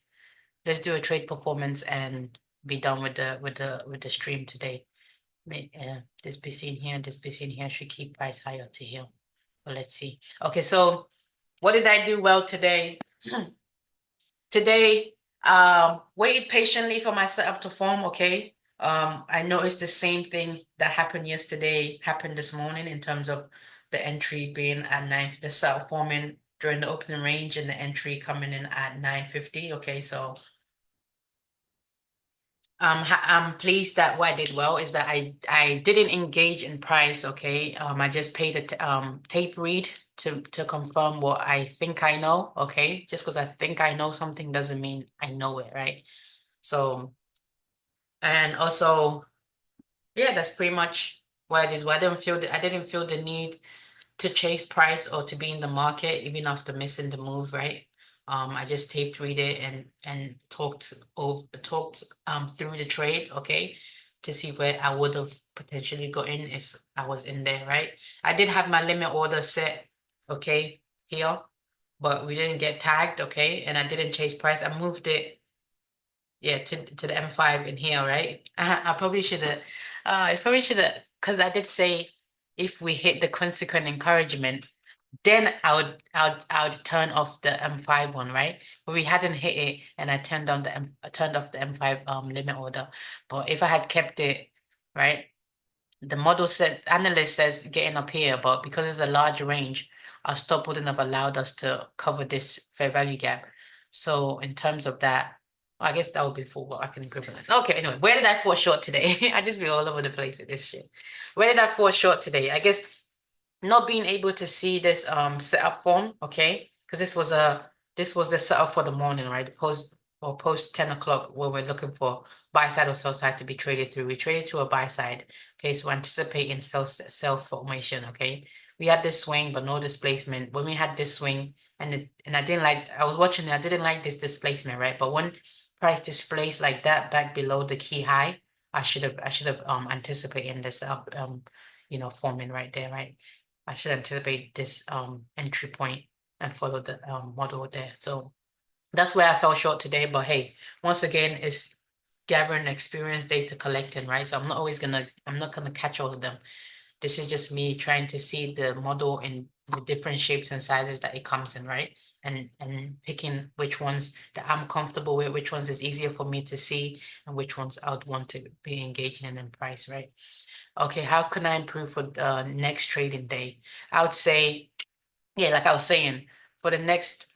let's do a trade performance and be done with the stream today. This be seen here, this be seen here should keep price higher to here. But let's see. Okay, so what did I do well today? Today, waited patiently for my setup to form, okay? I noticed the same thing that happened yesterday happened this morning in terms of the entry being at 9, the setup forming during the opening range and the entry coming in at 9:50. Okay, so I'm pleased that what I did well is that I didn't engage in price, okay? I just paid a tape read to confirm what I think I know, okay? Just because I think I know something doesn't mean I know it, right? So, and also, yeah, that's pretty much what I did. I didn't feel the need to chase price or to be in the market even after missing the move, right? I just taped read it and talked through the trade, okay, to see where I would have potentially got in if I was in there, right? I did have my limit order set, okay, here, but we didn't get tagged, okay, and I didn't chase price. I moved it, yeah, to the M5 in here, right? I probably should have, because I did say if we hit the consequent encouragement, then I would turn off the M5 one, right? But we hadn't hit it, and I turned off the M5 limit order. But if I had kept it, right, the model said analyst says getting up here, but because it's a large range, our stop wouldn't have allowed us to cover this fair value gap. So in terms of that, I guess that would be for what I can equivalent. Okay, anyway, where did I fall short today? I just be all over the place with this shit. Where did I fall short today? I guess not being able to see this setup form, okay? Because this was the setup for the morning, right? Post 10 o'clock where we're looking for buy side or sell side to be traded through. We traded to a buy side. Okay, so anticipating sell formation, okay? We had this swing, but no displacement. When we had this swing, and I didn't like, I was watching it, I didn't like this displacement, right? But when price displays like that back below the key high, I should have anticipated this forming right there, right? I should anticipate this entry point and follow the model there. So that's where I fell short today. But hey, once again, it's gathering experience, data collecting, right? So I'm not gonna catch all of them. This is just me trying to see the model in the different shapes and sizes that it comes in, right? And picking which ones that I'm comfortable with, which ones is easier for me to see, and which ones I would want to be engaging in price, right? Okay, how can I improve for the next trading day? I would say, yeah, like I was saying, for the next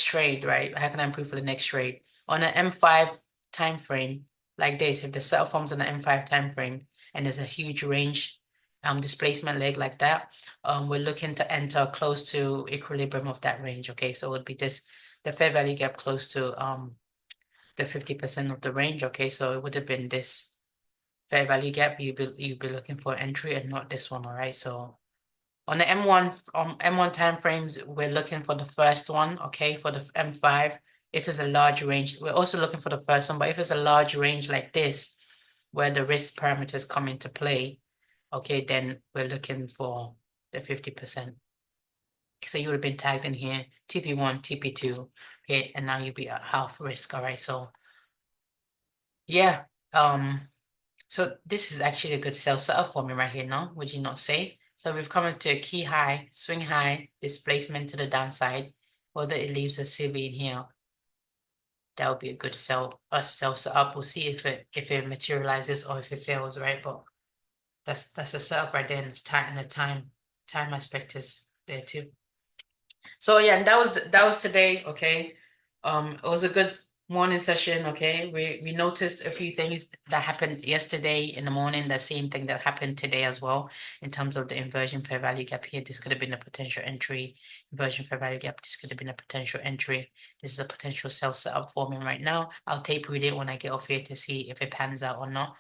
trade, right? How can I improve for the next trade? On an M5 time frame like this, if the sell forms on the M5 time frame and there's a huge range displacement leg like that, we're looking to enter close to equilibrium of that range. Okay, so it would be this, the fair value gap close to the 50% of the range. Okay, so it would have been this fair value gap. You'd be looking for entry and not this one. All right, so on the M1 time frames, we're looking for the first one. Okay, for the M5. If it's a large range, we're also looking for the first one, but if it's a large range like this, where the risk parameters come into play, okay, then we're looking for the 50%. So you would have been tagged in here, TP1, TP2, okay, and now you'll be at half risk. All right, so yeah, so this is actually a good sell setup for me right here, no? Would you not say? So we've come into a key high, swing high, displacement to the downside. Whether it leaves a CB in here, that would be a good sell setup. We'll see if it materializes or if it fails, right? But that's a setup right there, and it's time, and the time aspect is there too. So yeah, and that was today. Okay, it was a good morning session. Okay, we noticed a few things that happened yesterday in the morning. The same thing that happened today as well in terms of the inversion fair value gap here. This could have been a potential entry. Inversion fair value gap. This could have been a potential entry. This is a potential sell setup forming right now. I'll tape read it when I get off here to see if it pans out or not.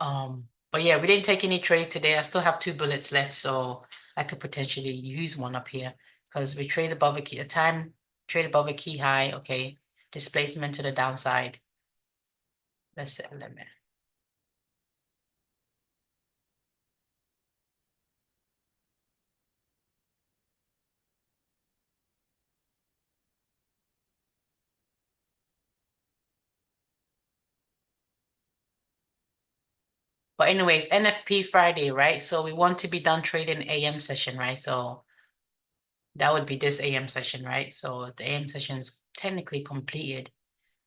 But yeah, we didn't take any trades today. I still have 2 bullets left, so I could potentially use one up here because we trade above a key, trade above a key high. Okay, displacement to the downside. Let's set a limit. But anyways, NFP Friday, right? So we want to be done trading AM session, right? So that would be this AM session, right? So the AM session is technically completed,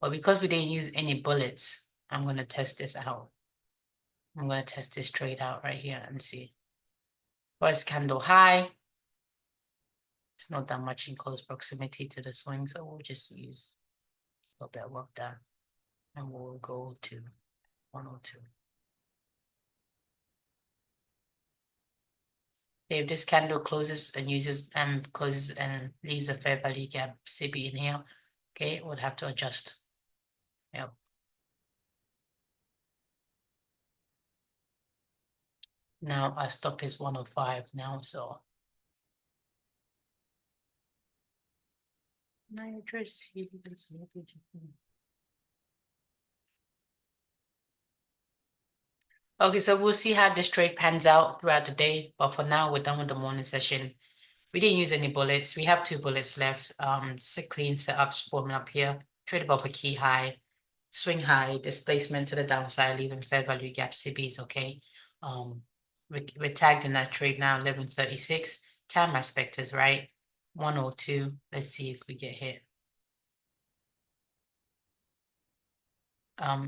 but because we didn't use any bullets, I'm gonna test this out. I'm gonna test this trade out right here and see. First candle high. It's not that much in close proximity to the swing, so we'll just use a little bit of that, and we'll go to 102. If this candle closes and closes and leaves a fair value gap CB in here, okay, we'll have to adjust. Yep. Now our stop is 105 now, so nitrous. Okay, so we'll see how this trade pans out throughout the day. But for now, we're done with the morning session. We didn't use any bullets. We have 2 bullets left. Clean setups forming up here. Trade above a key high, swing high, displacement to the downside, leaving fair value gap CBs. Okay. We're tagged in that trade now. 11:36. Time aspect is right. 102. Let's see if we get hit.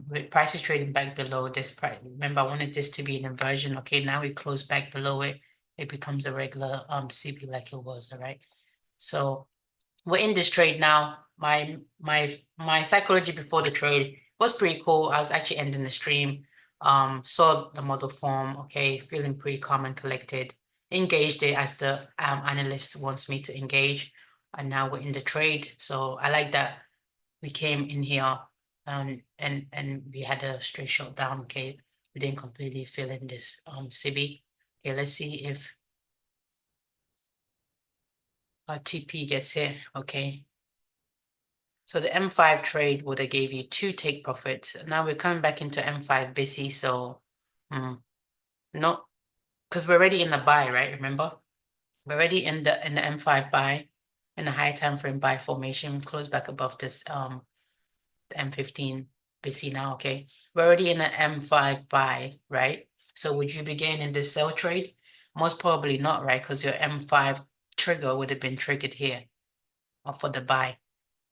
With prices trading back below this price. Remember, I wanted this to be an inversion. Okay, now we close back below it. It becomes a regular CB like it was. All right. So we're in this trade now. My psychology before the trade was pretty cool. I was actually ending the stream. Saw the model form. Okay, feeling pretty calm and collected. Engaged it as the analyst wants me to engage, and now we're in the trade. So I like that we came in here and we had a straight shot down. Okay, we didn't completely fill in this CB. Okay, let's see if our TP gets here. Okay. So the M5 trade would have gave you 2 take profits. Now we're coming back into M5 busy, so not because we're already in the buy, right? Remember, we're already in the M5 buy, in the high time frame buy formation. Close back above this the M15 busy now. Okay, we're already in the M5 buy, right? So would you be gaining this sell trade? Most probably not, right? Because your M5 trigger would have been triggered here for the buy.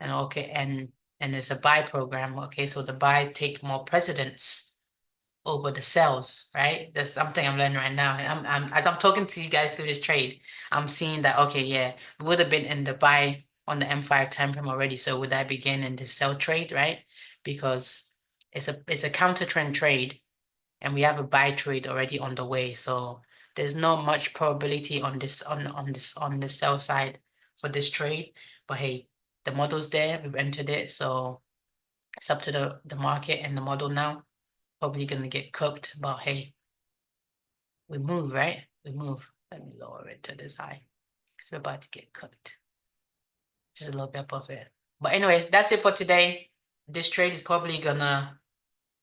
And okay, and it's a buy program. Okay, so the buys take more precedence over the sells, right? That's something I'm learning right now. And I'm as I'm talking to you guys through this trade, I'm seeing that okay, yeah, we would have been in the buy on the M5 time frame already. So would I begin in the sell trade, right? Because it's a counter trend trade. and we have a buy trade already on the way. So there's not much probability on this on the sell side for this trade. But hey, the model's there, we've entered it, so it's up to the market and the model now. Probably gonna get cooked, but hey, we move, right? We move. Let me lower it to this high because we're about to get cooked. Just a little bit above it. But anyway, that's it for today. This trade is probably gonna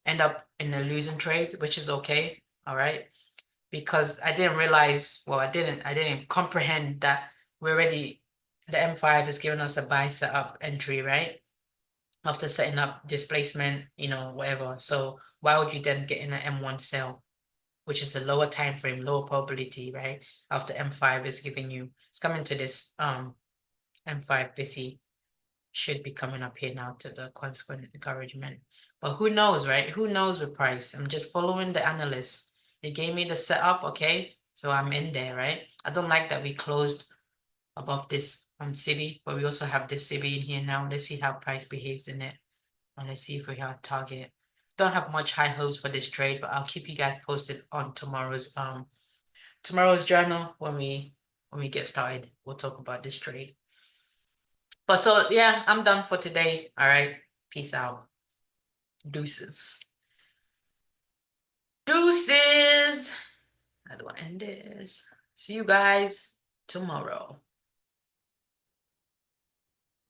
end up in a losing trade, which is okay. All right. Because I didn't realize, well, I didn't comprehend that we're already, the M5 is giving us a buy setup entry, right? After setting up displacement, whatever. So why would you then get in an M1 sell, which is a lower time frame, lower probability, right? After M5 is giving you, it's coming to this M5 busy should be coming up here now to the consequent encouragement. But who knows, right? Who knows the price? I'm just following the analysts. They gave me the setup, okay? So I'm in there, right? I don't like that we closed above this CB, but we also have this CB in here now. Let's see how price behaves in it. And let's see if we have a target. Don't have much high hopes for this trade, but I'll keep you guys posted on tomorrow's journal when we get started. We'll talk about this trade. But so yeah, I'm done for today. All right. Peace out. Deuces. Deuces. How do I end this? See you guys tomorrow.